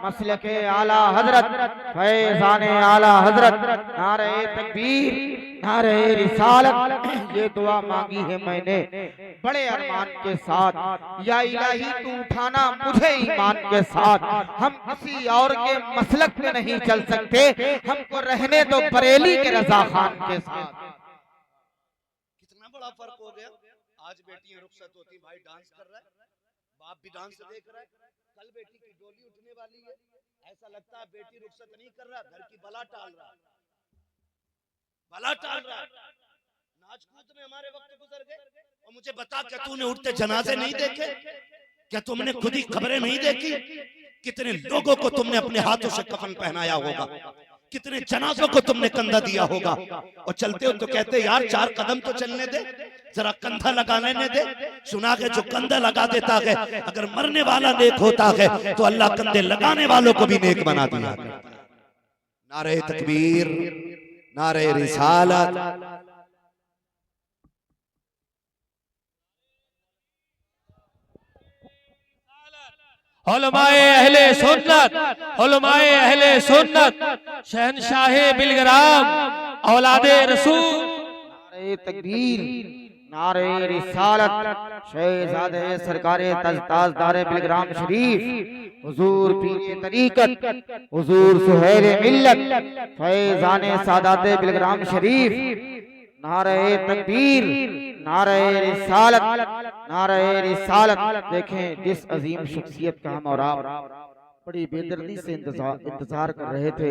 मसलके आला हजरत, फैज़ाने आला हजरत, नारे तकबीर, नारे रिसालत। ये दुआ मांगी है मैंने बड़े अरमान के साथ, या इलाही तू उठाना मुझे ईमान के साथ। हम किसी और के मसलक पे नहीं चल सकते, हमको रहने दो बरेली के रजा खान के साथ। कितना बड़ा फर्क हो गया। आज बेटियां रुखसत होती, भाई डांस कर रहा है, बाप भी डांस देख रहा है। कल बेटी की डोली उठने वाली है, ऐसा लगता है बेटी रुखसत नहीं कर रहा, घर की बला टाल रहा है, बला टाल रहा है। नाच कूद में हमारे वक्त गुजर गए। और मुझे बता, क्या तूने उठते जनाजे नहीं देखे? क्या तुमने खुद ही खबरें नहीं देखी? कितने लोगों को तुमने अपने हाथों से कफन पहनाया होगा, कितने जनाजों को तुमने कंधा दिया होगा। और चलते हो तो कहते यार 4 कदम तो चलने दे, जरा कंधा लगा लेने दे। सुना के जो कंधा लगा देता है, अगर मरने वाला नेक होता है तो अल्लाह कंधे लगाने वालों को भी नेक बना दिया। नारे तकबीर, नारे रिसालत। उलमाए अहले सुन्नत, उलमाए अहले सुन्नत, शहनशाहे बिलग्राम, औलादे रसूल। नारे तकबीर, नारे रिसालत, शहजादे सरकारे ताजदारे बिलग्राम शरीफ, हुजूर पीरे तरीकत, हुजूर सुहेल मिल्लत, फैजाने सादाते बिलग्राम शरीफ। नारे तकबीर, नारे रिसालत, नारे रिसालत। देखें जिस अजीम शख्सियत का हम और आप बड़ी बेदर्दी से इंतजार कर रहे थे,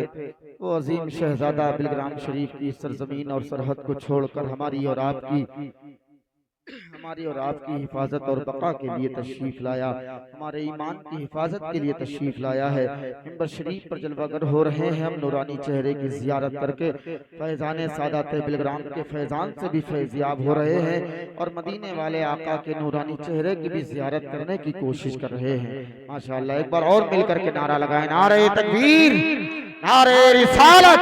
वो अजीम शहजादा बिलग्राम शरीफ की सरजमीन और सरहद को छोड़कर हमारी और आपकी हिफाजत और बका के लिए तशरीफ लाया, हमारे ईमान की हिफाजत के लिए तशरीफ लाया है। मिंबर शरीफ पर जलवागर हो रहे हैं हम नूरानी चेहरे की जियारत करके फैजान सादात बिलग्राम के फैजान से भी फैजियाब हो रहे हैं और मदीने वाले आका के नूरानी चेहरे की भी जियारत करने की कोशिश कर रहे हैं। माशाअल्लाह, एक बार और मिलकर के नारा लगाएं, नारे तकबीर, नारे रिसालत,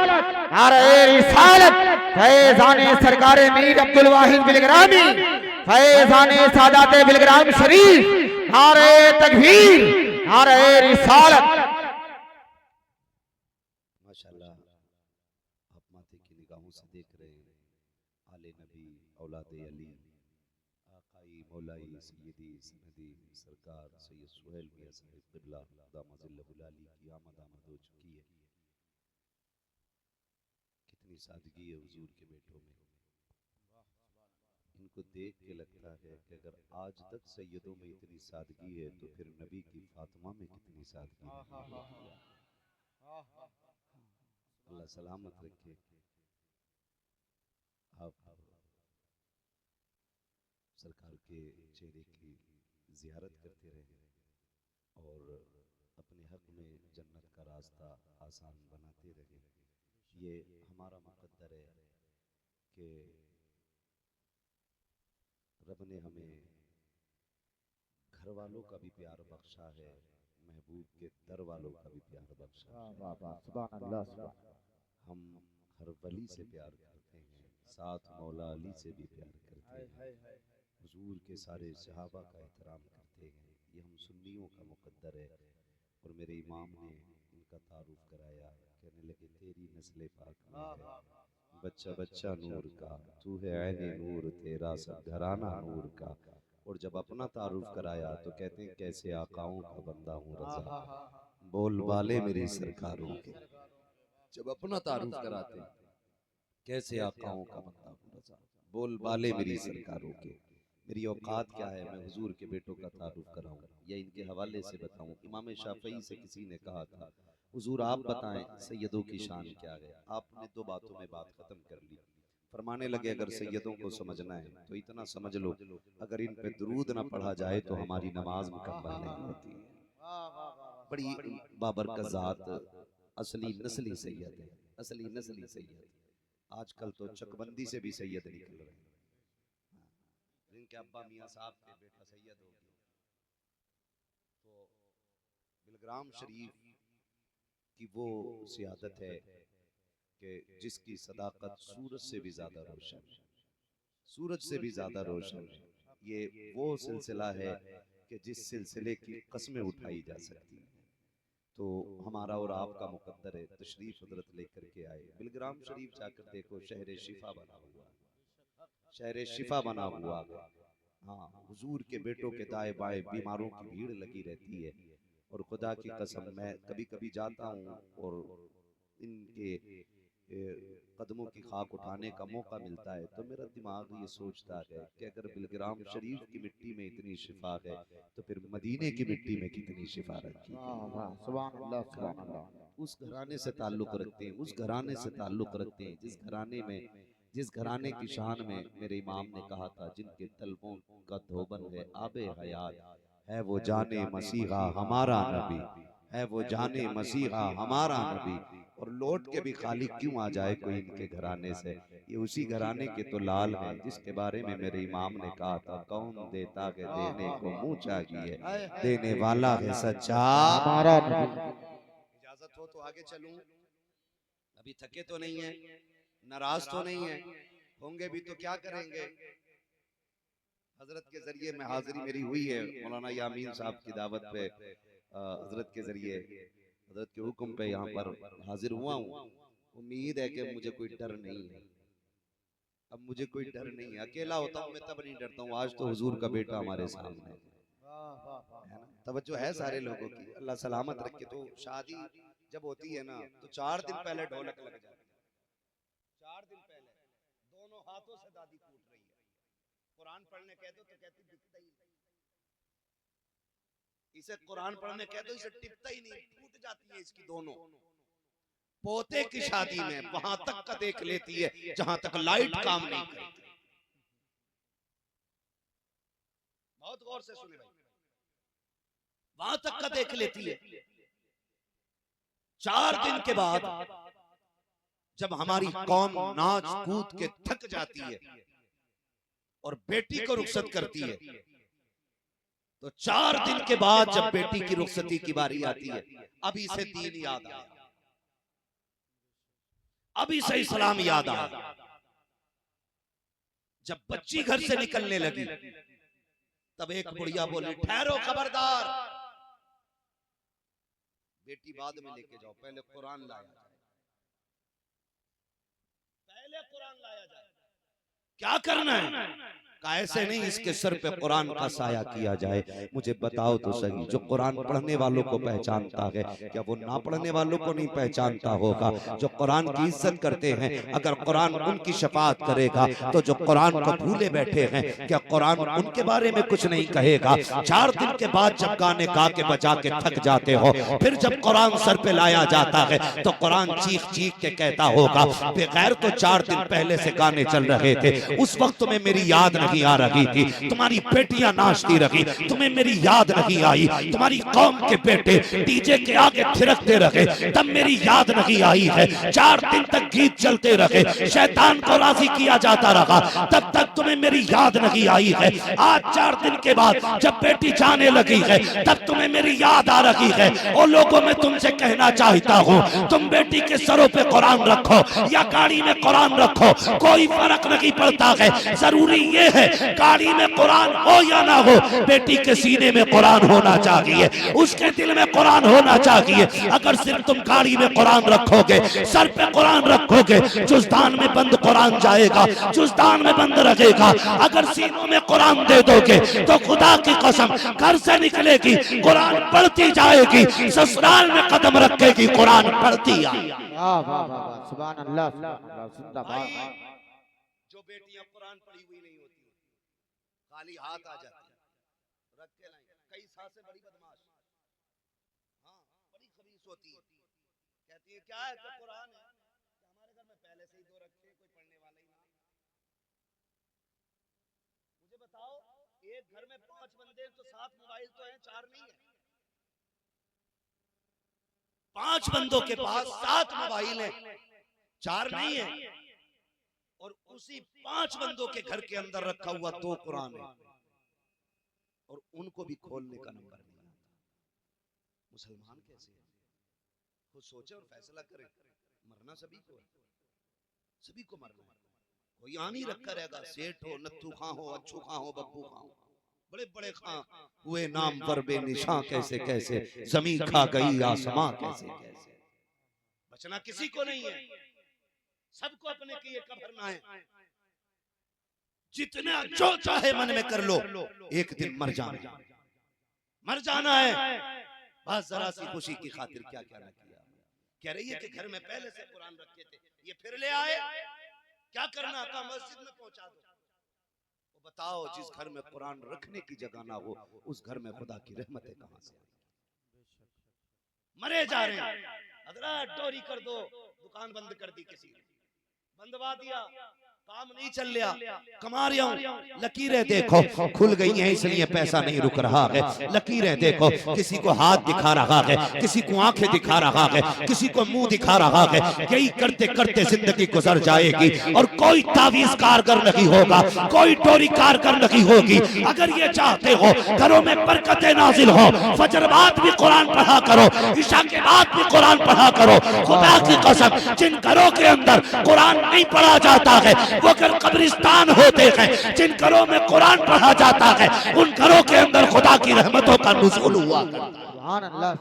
नारे रिसालत। फैजाने सरकारे मीर अब्दुल वाहिद बिलग्रामी, फैजाने सादाते बिलग्राम शरीफ। नारे तकबीर, नारे रिसालत। माशाअल्लाह, आप माथे की निगाहों से देख रहे हैं आले नबी औलादे अली आकाई मौलाई सैयदी सनदी सरकार सैयद सुहेल मियां साहिब क़िबला दामजिल्लहुल आली की आमद हो चुकी है। कितनी सादगी है हुजूर के बेटों में। इनको देख के लगता है कि अगर आज तक सैयदों में इतनी सादगी है तो फिर नबी की फातिमा में कितनी सादगी है। अल्लाह सलामत रखे। आप सरकार के चेहरे की जियारत करते रहे और अपने हक में जन्नत का रास्ता आसान बनाते रहे। ये हमारा मुकद्दर है कि रब ने हमें घर वालों का भी प्यार बख्शा है, महबूब के दर वालों का भी प्यार बख्शा है। हम हर वली से प्यार करते हैं, साथ मौला अली से भी प्यार करते हैं, हुजूर के सारे सहाबा का एहतराम करते हैं। ये हम सुन्नियों का मुकद्दर है। और मेरे इमाम ने इनका तारुफ कराया, कहने लगे तेरी नस्ल पाक में है बच्चा बच्चा नूर का, तू है ऐने नूर, तेरा सब घराना नूर का। और जब अपना तारुफ कराया तो कहते हैं कैसे आकाओं का बंदा हूँ रजा, बोल बाले मेरी सरकारों के। जब अपना तारुफ कराते कैसे आकाओं का बंदा हूँ रजा, बोल बाले मेरी सरकारों के। मेरी औकात क्या है मैं हुजूर के बेटों का तारुफ कराऊं या इनके हवाले से बताऊं। इमाम शाफई से किसी ने कहा था हुजूर आप बताएं सैयदों की शान क्या है। आपने दो बातों में बात खत्म कर ली। फरमाने लगे अगर सैयदों को समझना है तो इतना समझ लो, अगर इन पे दुरूद ना पढ़ा जाए तो हमारी नमाज मुकम्मल नहीं होती। बड़ी बाबरकत ज़ात, असली नस्ली सैयद है, असली नस्ली सैयद। आजकल तो चकबंदी से भी सैयद निकल रहे हैं। जिनके अब्बा मियाँ साहब के बेटा सैयद हो गए। तो बिलग्राम शरीफ की वो सियादत है कि जिसकी सदाकत सूरज से भी ज्यादा रोशन, सूरज से भी ज्यादा रोशन। ये वो सिलसिला है कि जिस सिलसिले की कस्में उठाई जा सकती हैं। तो हमारा और आपका मुकद्दर है तशरीफ हजरत लेकर के आए। बिलग्राम शरीफ जाकर देखो शहर शिफा बना हुआ, शहर शिफा बना हुआ है। हाँ, हुजूर के बेटों के दाएं बाएं बीमारों की भीड़ लगी रहती है। और खुदा की कसम मैं कभी कभी जाता हूँ और इनके कदमों की खाक उठाने का मौका मिलता है तो मेरा दिमाग ये सोचता है कि अगर बिलग्राम शरीफ की मिट्टी में इतनी शिफा है तो फिर मदीने की मिट्टी में कितनी शिफा रखी। उस घराने से ताल्लुक रखते हैं, उस घराने से ताल्लुक रखते हैं जिस घराने की शान में मेरे इमाम ने कहा था जिनके तलबों का धोबन है आबे हयात, है वो जाने मसीहा हमारा नबी, है वो जाने मसीहा हमारा नबी। और लौट के भी खाली क्यों आ जाए कोई इनके घराने से, ये उसी घराने के तो लाल हैं जिसके बारे में मेरे इमाम ने कहा था कौन देता के देने को मुंह चाहिए, देने वाला है सच्चा हमारा नबी। इजाजत हो तो आगे चलूं, अभी थके तो नहीं है, नाराज तो नहीं है, होंगे भी तो क्या करेंगे। हजरत के जरिए में हाजिरी मेरी हुई है, मौलाना यामीन साहब की दावत पे हजरत के जरिए हजरत के हुक्म पे यहाँ पर हाजिर हुआ हूँ। उम्मीद है कि मुझे कोई डर नहीं है, अब मुझे कोई डर नहीं है। अकेला होता हूँ मैं तब नहीं डरता हूँ, आज तो हुजूर का बेटा हमारे सामने, है ना? तवज्जो है सारे लोगों की, अल्लाह सलामत रखे। तो शादी जब होती है ना तो 4 दिन पहले ढोलक लग जाती है। 4 दिन पहले दोनों हाथों से दादी कूट रही है। कुरान पढ़ने कह दो तो कहती दिखता ही नहीं, इसे कुरान पढ़ने कह दो इसे टिकता ही नहीं, टूट जाती है इसकी दोनों। पोते की शादी में वहां तक का देख लेती है जहां तक लाइट काम नहीं करती। बहुत गौर से सुने भाई, वहां तक का देख लेती है। 4 दिन के बाद जब हमारी कौम नाच कूद के थक जाती है और बेटी को रुखसत करती है, तो 4 दिन के बाद जब बेटी की रुखसती की बारी आती है, अभी से दीन याद आया, अभी से इस्लाम याद आया। जब बच्ची घर से निकलने लगी तब एक बुढ़िया बोली, ठहरो खबरदार, बेटी बाद में लेके जाओ, पहले कुरान लाया जाए, पहले कुरान लाया जाए। क्या करना है? कहा ऐसे नहीं, इसके सर पे कुरान का साया किया जाए। मुझे बताओ तो सही, जो कुरान पढ़ने वालों को पहचानता है क्या वो ना पढ़ने वालों को नहीं पहचानता होगा? जो कुरान की इज्जत करते हैं, अगर कुरान उनकी शफाअत करेगा तो जो कुरान को भूले बैठे हैं, क्या कुरान उनके बारे में कुछ नहीं कहेगा? 4 दिन के बाद जब गाने गा के बजा के थक जाते हो, फिर जब कुरान सर पे लाया जाता है तो कुरान चीख चीख के कहता होगा, बेगैर तो 4 दिन पहले से गाने चल रहे थे, उस वक्त तुम्हें मेरी याद नहीं आ रही थी, तुम्हारी बेटियां नाचती रही, तुम्हें मेरी याद नहीं आई, तुम्हारी कौम के बेटे डीजे के आगे थिरकते रहे, तब मेरी याद नहीं आई है। 4 दिन तक गीत चलते रहे, शैतान को राजी किया जाता रहा, तब तक तुम्हें मेरी याद नहीं आई है। आज 4 दिन के बाद जब बेटी जाने लगी है, तब तुम्हें मेरी याद आ रही है। और लोगों में तुमसे कहना चाहता हूँ, तुम बेटी के सरों पे कुरान रखो या गाड़ी में कुरान रखो, कोई फर्क नहीं पड़ता है। जरूरी ये है गाड़ी में कुरान हो या ना हो, बेटी के सीने में कुरान होना चाहिए, उसके दिल में कुरान होना चाहिए। अगर सिर्फ तुम गाड़ी में कुरान रखोगे, सर पे कुरान रखोगे, जुज़दान में बंद कुरान जाएगा, जुज़दान में बंद रहेगा। अगर सीनों में कुरान दे दोगे तो खुदा की कसम घर से निकलेगी, कुरान पढ़ती जाएगी, ससुराल में कदम रखेगी, कुरान पढ़ती आएगी। सुभान अल्लाह, जिंदाबाद। जो बेटियां कुरान पढ़ी हुई नहीं होती, खाली हाथ आ जाती है, रख के लाएं, कई साल से बड़ी बदमाश, हाँ बड़ी खबीस होती है, कहती है क्या है, तो कुरान है, हमारे घर में पहले से ही 2 रखे, कोई पढ़ने वाला ही नहीं। मुझे बताओ, एक घर में 5 बंदे तो 7 मोबाइल तो हैं, 4 नहीं है। 5 बंदों के पास 7 मोबाइल हैं, 4 नहीं है। और उसी 5 बंदों के घर के अंदर रखा हुआ 2 कुरान है, और उनको भी खोलने का नंबर नहीं आता। मुसलमान कैसे है? खुद सोचे और फैसला करे। मरना सभी को है, सभी को मरना है। कोई आ नहीं रखा रहेगा, सेठ हो, नत्थू खां हो, अच्छू खां हो, बब्बू खां हो, बड़े बड़े खां हुए नाम पर बेनिशां कैसे कैसे, जमीन खा गई आसमां कैसे कैसे। बचना किसी को नहीं है, सबको अपने किए कबरना है। जितना जो चाहे मन में कर लो, एक दिन मर जाना, मर जाना है। बस जरा सी खुशी की खातिर क्या क्या ना किया। कह रही है कि घर में पहले से कुरान रखे थे, ये फिर ले आए, क्या करना था, मस्जिद में पहुंचा दो। वो बताओ, जिस घर में कुरान रखने की जगह ना हो, उस घर में खुदा की रहमतें कहां से आएंगी? मरे जा रहे हैं, हजरत डोरी कर दो, दुकान बंद कर दी, किसी ने बंदवा दिया, काम नहीं चल रहा, कमा रहा हूं, लकीरें देखो खुल गई हैं इसलिए पैसा नहीं रुक रहा है। लकीरें देखो, किसी को हाथ दिखा रहा है, किसी को आंखें दिखा रहा है, किसी को मुंह दिखा रहा है। यही करते करते जिंदगी गुजर जाएगी और कोई तावीज कारगर नहीं होगा, कोई डोरी कारगर नहीं होगी। अगर ये चाहते हो घरों में बरकतें नाजिल हो, फजर बाद भी कुरान पढ़ा करो, इशा के बाद भी कुरान पढ़ा करो। खुदा की कसम, जिन घरों के अंदर कुरान नहीं पढ़ा जाता है वो घर कब्रिस्तान होते हैं। जिन घरों में कुरान पढ़ा जाता है उन घरों के अंदर खुदा की रहमतों का नुज़ूल हुआ करता है। सुभान अल्लाह,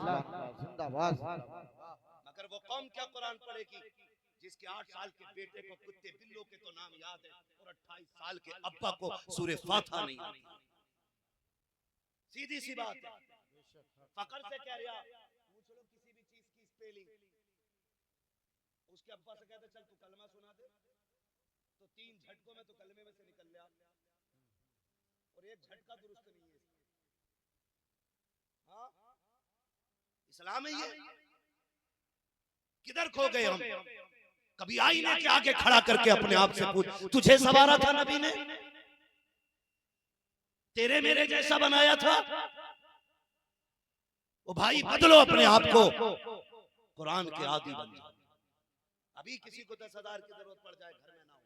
जिंदाबाद। मगर वो कौम क्या कुरान पढ़ेगी जिसके 8 साल के बेटे को कुत्ते बिल्लों के तो नाम याद है और 28 साल के अब्बा को सूरे फातिहा नहीं आती। सीधी सी बात है। फकर से कह रहा, पूछ लो किसी भी चीज की स्पेलिंग, उसके अब्बा से कहते चल तू कलमा सुना दे, तो 3 झटकों में तो कलमे में से निकल लिया, और एक झटका दुरुस्त नहीं है। हाँ, इस्लाम है ये। किधर खो गए हम? कभी आईने के आगे खड़ा करके अपने आप से पूछ, तुझे सवारा था नबी ने? तेरे मेरे जैसा बनाया था? ओ भाई, बदलो अपने आप को, कुरान के आदी बन जाओ। अभी किसी को 10,000 की जरूरत पड़ जाए, घर में ना हो,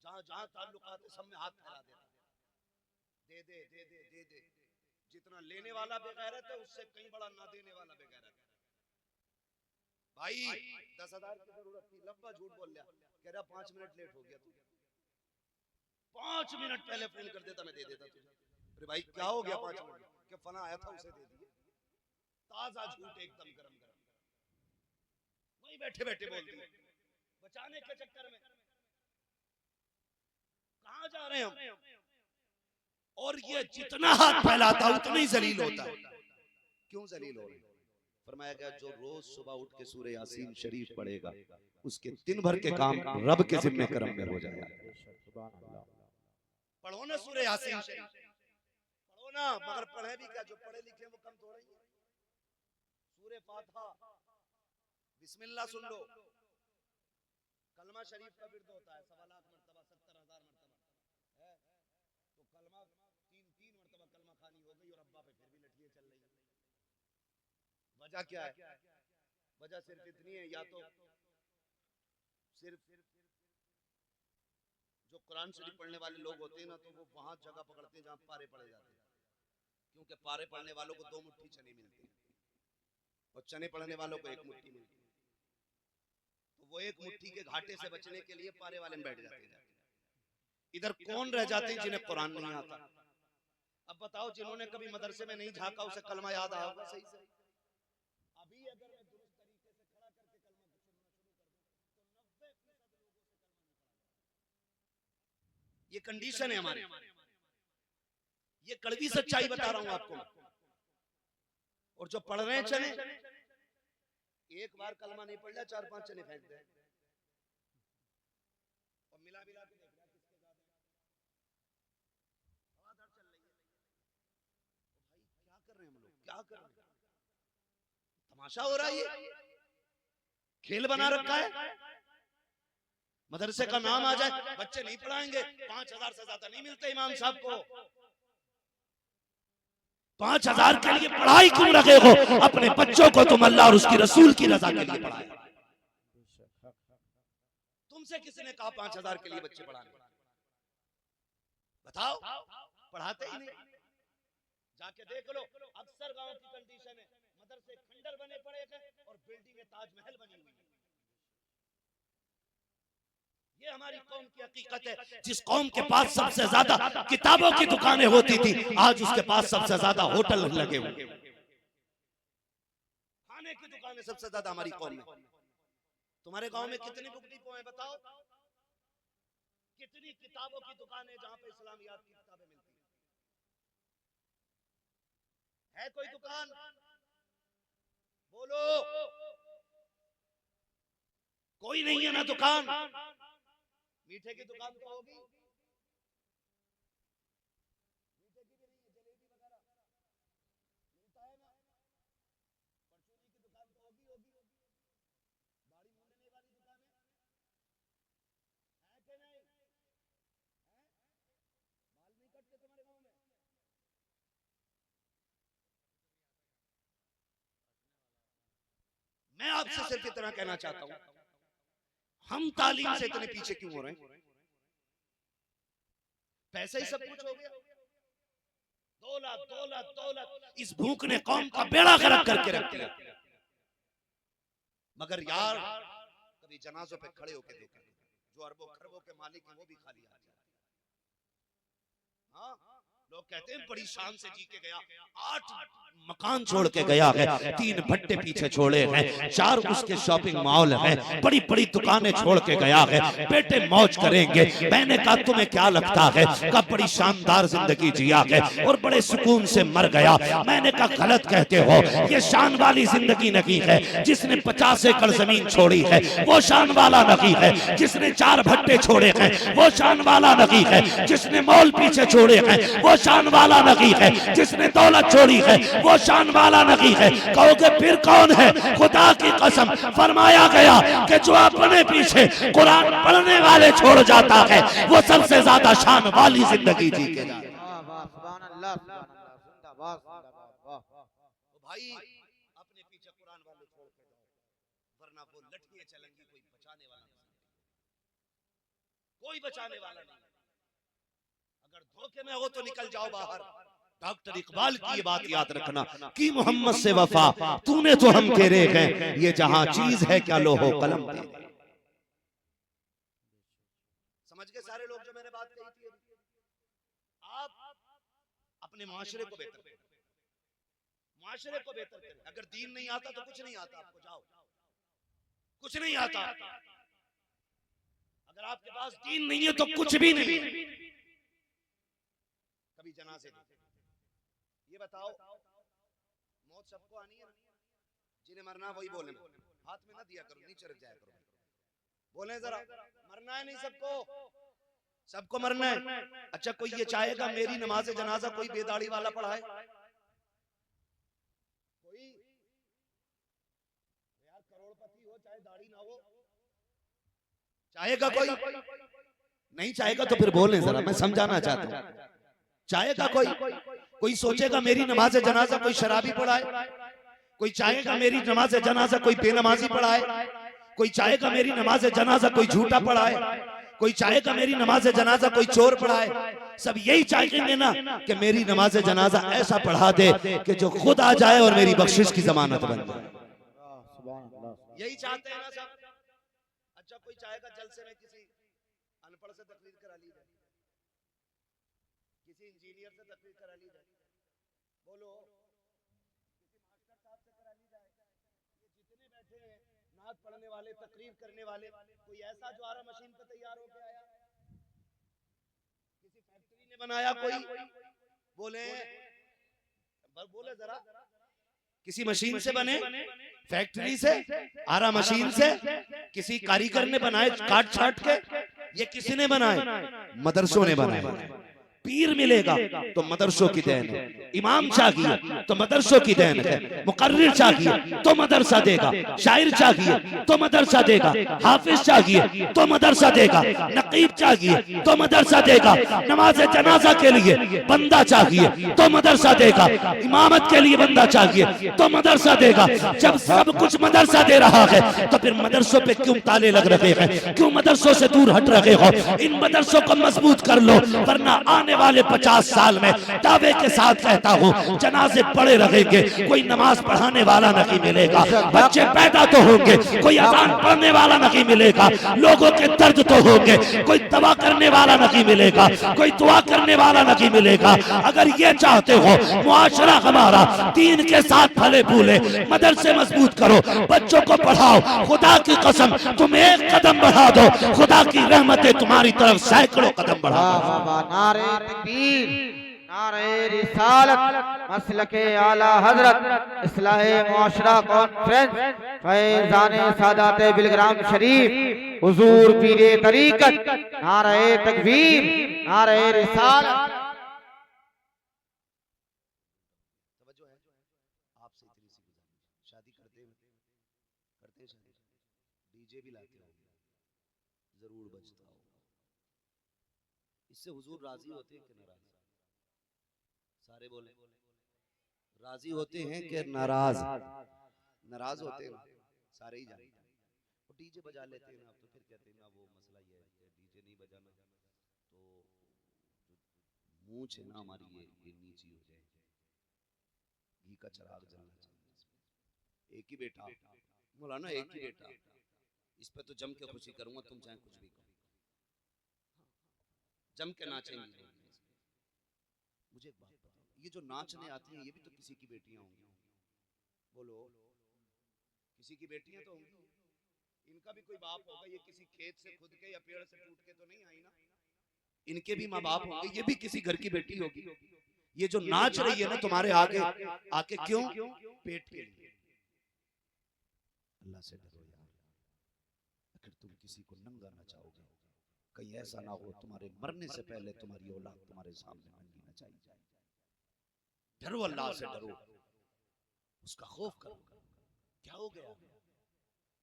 जहां जहां ताल्लुकात है सब में हाथ फैला देता, दे दे दे दे दे दे। जितना लेने वाला बेगैरत है, उससे कहीं बड़ा ना देने वाला बेगैरत है। भाई 10,000 की जरूरत थी, लंबा झूठ बोल लिया, कह रहा 5 मिनट लेट हो गया तू, 5 मिनट पहले फोन कर देता मैं दे देता तुझे। अरे भाई क्या हो गया 5 मिनट? क्या फला आया था उसे दे दिए। ताजा झूठ एकदम गरम गरम, वही बैठे बैठे बोल दिए, बचाने के चक्कर में। कहां जा रहे हैं हम? और ये जितना हाथ फैलाता उतना ही जलील होता है। क्यों जलील हो रहे हैं? फरमाया गया जो रोज सुबह उठ के सूरह यासीन शरीफ पढ़ेगा, उसके दिन भर के काम रब के जिम्मे करम में हो जाएगा। पढ़ो ना सूरह यासीन शरीफ, पढ़ो ना, मगर पढ़े भी क्या, जो पढ़े लिखे वो कम थोड़ा ही है। सूरह फातिहा, बिस्मिल्लाह सुन लो। कलमा शरीफ का विर्द होता है 1.25 लाख मरतबा, 70,000 मरतबा है, तो कलमा 3 मरतबा कलमा खानी हो गई, और अब्बा पे फिर भी लठियां चल रही है। वजह क्या है? वजह सिर्फ इतनी है, या तो सिर्फ जो कुरान शरीफ पढ़ने वाले लोग होते हैं ना, तो वो वहां जगह पकड़ते हैं जहां पारे पड़े जाते हैं, क्योंकि पारे पढ़ने वालों को 2 मुट्ठी चने मिलते हैं और चने पढ़ने वालों को 1 मुट्ठी मिलती है। तो वो 1 मुट्ठी के घाटे से बचने के लिए पारे वाले में बैठ जाते हैं। इधर कौन रह जाते हैं जिन्हें कुरान नहीं आता? अब बताओ, जिन्होंने कभी मदरसे में नहीं झांका उसे कलमा याद आया होगा सही से? अभी अगर मैं दुरुस्त तरीके से खड़ा करके कलमा सुनना शुरू कर दूं, तो 90% लोगों से कलमा नहीं पढ़ा। ये कंडीशन है हमारी, ये कड़वी सच्चाई बता रहा हूं आपको। और जो पढ़ रहे हैं चने, एक बार कलमा नहीं पढ़ लिया, 4-5 चने फेंक दे, और मिला मिला के देख रहा किसके ज्यादा हवादार चल रही है। तो भाई क्या कर रहे हैं हम लोग, क्या कर रहे हैं? तमाशा हो रहा है, ये खेल बना रखा है। मदरसे का नाम आ जाए, बच्चे नहीं पढ़ाएंगे, 5,000 से ज्यादा नहीं मिलते इमाम साहब को। 5,000 के लिए पढ़ाई क्यों रखे हो? अपने बच्चों को तुम अल्लाह और उसकी रसूल की रजा के लिए पढ़ाए। तुमसे किसने कहा 5,000 के लिए बच्चे पढ़ाने? बताओ, पढ़ाते ही नहीं। जाके देख लो, अक्सर गांव की कंडीशन है, मदरसे खंडर बने पड़े हैं और बिल्डिंगें ताजमहल बनी हुई है। ये हमारी कौम की हकीकत है। जिस कौम के पास सबसे ज्यादा किताबों की दुकानें होती थी, आज उसके पास सबसे ज्यादा होटल लगे हुए, खाने की दुकानें सबसे ज्यादा हमारी कौम में। तुम्हारे गांव में कितनी बुक डिपो है बताओ? कितनी किताबों की दुकानें जहां पे इस्लामियात की किताबें मिलती है कोई दुकान? बोलो, कोई नहीं है ना दुकान। मीठे की दुकान तो होगी, मीठे की भी नहीं है, जलेबी वगैरह मिलता है ना। परचूनी की दुकान तो होगी, दाढ़ी मूंढने वाली दुकान है कि नहीं? बाल नहीं कटते तुम्हारे गांव में? मैं आपसे सिर्फ इतना कहना चाहता हूं, हम तालीम से इतने पीछे क्यों हो रहे हैं? पैसे ही सब कुछ हो गया, दौलत दौलत दौलत। इस भूख ने कौम का बेड़ा गर्क करके रख दिया। मगर यार, कभी जनाजों पे खड़े होकर देखा, जो अरबों खरबों के मालिक हैं वो भी खाली आ जाते हैं। हाँ, लोग कहते हैं बड़ी शान से जी के गया, 8 मकान छोड़ के गया है, 3 भट्टे पीछे छोड़े हैं, 4 उसके शॉपिंग मॉल हैं, बड़ी बड़ी दुकानें छोड़ के गया है, बेटे मौज करेंगे। मैंने कहा तुम्हें क्या लगता है, कब बड़ी शानदार जिंदगी जिया है और बड़े सुकून से मर गया। मैंने कहा गलत कहते हो, ये शान वाली जिंदगी नहीं है। जिसने 50 एकड़ जमीन छोड़ी है वो शान वाला नहीं है, जिसने 4 भट्टे छोड़े हैं वो शान वाला नहीं है, जिसने मॉल पीछे छोड़े हैं वो शान वाला नहीं है, जिसने दौलत छोड़ी है वो शान वाला नहीं है। कहोगे फिर कौन है? खुदा की कसम फरमाया गया कि जो अपने पीछे कुरान पढ़ने वाले छोड़ जाता है वो सबसे ज्यादा शान वाली जिंदगी जी के जाता है। भाई अपने पीछे कुरान वाले छोड़ के जाओ, वरना वो लठियां चलेंगी, कोई बचाने वाला नहीं, कोई बचाने वाला नहीं। अगर धोखे में हो तो निकल जाओ बाहर। डॉक्टर इकबाल की ये बात याद रखना कि मोहम्मद से वफा तूने तो हम के रे गए, ये जहां चीज है क्या लोहो कलम दे। समझ गए सारे लोग जो मैंने बात कही थी? आप अपने माशरे को बेहतर करें, माशरे को बेहतर करें। अगर दीन नहीं आता तो कुछ नहीं आता आपको, जाओ कुछ नहीं आता। अगर आपके पास दीन नहीं है तो कुछ भी नहीं। कभी जनाजे ये बताओ, मौत सबको आनी है, जिन्हें मरना वही बोले, हाथ में ना दिया करो, नीचे रख जाया करो, बोले जरा, मरना है नहीं सबको, सबको मरना है। अच्छा कोई ये चाहेगा मेरी नमाज जनाजा कोई बेदाढ़ी वाला पढ़ाए? कोई यार करोड़पति हो चाहे दाढ़ी ना हो, चाहेगा कोई? नहीं चाहेगा तो फिर बोले जरा, मैं समझाना चाहता हूं। चाहेगा कोई सोचेगा मेरी नमाज जनाजा कोई शराबी पढ़ाए? कोई चाहेगा मेरी नमाज जनाजा कोई बेनमाजी पढ़ाए? कोई चाहेगा मेरी नमाज जनाजा कोई झूठा पढ़ाए? कोई चाहेगा मेरी नमाज जनाजा कोई चोर पढ़ाए? सब यही चाहेंगे ना कि मेरी नमाज जनाजा ऐसा पढ़ा दे कि जो खुद आ जाए और मेरी बख्शिश की जमानत बन जाए। यही चाहते हैं ना सब। अच्छा कोई चाहेगा जलसे में किसी अनपढ़ से तकरीर करा ली जाए, किसी इंजीनियर से तकरीर करा ली जाए, बोलो किसी मास्टर साहब से करा ली जाए। ये जितने बैठे हैं नात पढ़ने वाले, तकरीर करने वाले, कोई ऐसा जो आरा मशीन पे तैयार होके आया, किसी फैक्ट्री ने बनाया कोई? बोले बोले जरा, किसी मशीन से बने, फैक्ट्री से, आरा मशीन से, किसी कारीगर ने बनाए काट छाट के? ये किसी ने बनाए? मदरसों ने बनाए। पीर मिलेगा तो मदरसों की देन है, इमाम चाहिए तो मदरसों की देन है, मुकर्रिर चाहिए तो मदरसा देगा, शायर चाहिए तो मदरसा देगा, हाफिज चाहिए तो मदरसा देगा, नकीब चाहिए तो मदरसा देगा, नमाज जनाजा के लिए बंदा चाहिए तो मदरसा देगा, इमामत के लिए बंदा चाहिए तो मदरसा देगा। जब सब कुछ मदरसा दे रहा है तो फिर मदरसों पे क्यों ताले लग रहे हैं? क्यों मदरसों से दूर हट रहे हो? इन मदरसों को मजबूत कर लो, वरना आने वाले 50 साल में दावे के साथ कहता हूँ जनाजे पड़े रहेंगे, कोई नमाज पढ़ाने वाला नहीं मिलेगा, बच्चे पैदा तो होंगे, कोई अजान पढ़ने वाला नहीं मिलेगा, लोगों के दर्द तो होंगे, कोई दवा करने वाला नहीं मिलेगा, कोई दुआ करने वाला नहीं मिलेगा। अगर ये चाहते हो मुआशरा हमारा दीन के साथ फले फूले, मदरसे मजबूत करो, बच्चों को पढ़ाओ, खुदा की कसम तुम एक कदम बढ़ा दो, खुदा की रहमतें तुम्हारी तरफ सैकड़ों कदम बढ़ा दो। नारे तकबीर, नारे रिसालत, मसलके आला हजरत, इस्लाहे मुआशरा कॉन्फ्रेंस, फैजाने सादाते बिलग्राम शरीफ, हुजूर पीरे तरीकत, नारे तकबीर, नारे रिसालत। तवज्जो है आपसे इतनी सी गुजारिश, शादी करते शादी डीजे भी लाते हो, जरूर बजता हो। इससे हुजूर राजी होते हैं कि नाराज? सारे बोले राजी होते हैं कि नाराज? नाराज होते हैं, सारे ही जानते हैं। वो डीजे बजा लेते हैं ना, तो फिर कहते हैं ना वो मसला ये है कि डीजे नहीं बजाना तो मूंछ है ना हमारी ये नीची हो जाएगी, घी का चिराग जलना चाहिए। एक ही बेटा मौलाना, एक ही बेटा, इस पे तो जम के खुशी करूंगा, तुम चाहे कुछ भी करो, जम के नाचेंगे। मुझे एक बात बताओ, ये जो नाचने आती हैं ये भी तो किसी की बेटियां होंगी, बोलो किसी की बेटियां तो होंगी, इनका भी कोई बाप होगा, ये किसी खेत से खुद के या पेड़ से टूट के तो नहीं आई ना, इनके भी माँ बाप होंगे, ये भी किसी घर की बेटी होगी। ये जो नाच रही है ना तुम्हारे आगे आके, क्यों? पेट के लिए। अल्लाह से डरो यार, अगर तुम किसी को नंगा ना चाहोगे, कहीं ऐसा ना हो तुम्हारे मरने से पहले तुम्हारी औलाद तुम्हारे सामने नंगी ना चाहिए जाए। डरो, अल्लाह से डरो, उसका खौफ करो। क्या हो गया,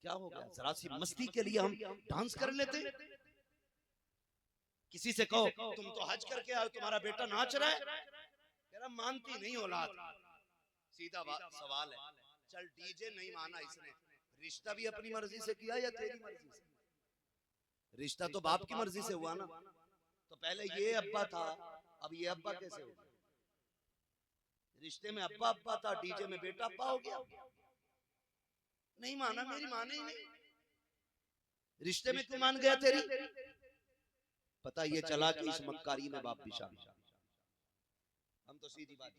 क्या हो गया? जरा सी मस्ती के लिए हम डांस कर लेते। किसी से कहो तुम तो हज करके आए, तुम्हारा बेटा नाच रहा है, कह रहा मानती नहीं औलाद। सीधा सवाल है, चल डीजे नहीं माना इसने, रिश्ता भी अपनी मर्जी से किया या तेरी मर्जी से? रिश्ता तो बाप की मर्जी से हुआ ना। तो पहले ये अब्बा था, अब ये अब्बा कैसे हो गया? रिश्ते में अब्बा अब्बा था, डीजे में बेटा अब्बा हो गया। नहीं माना, मेरी माने ही नहीं। रिश्ते में क्यों मान गया तेरी? पता ये चला कि इस मक्कारी में बाप भी शामिल। हम तो सीधी बात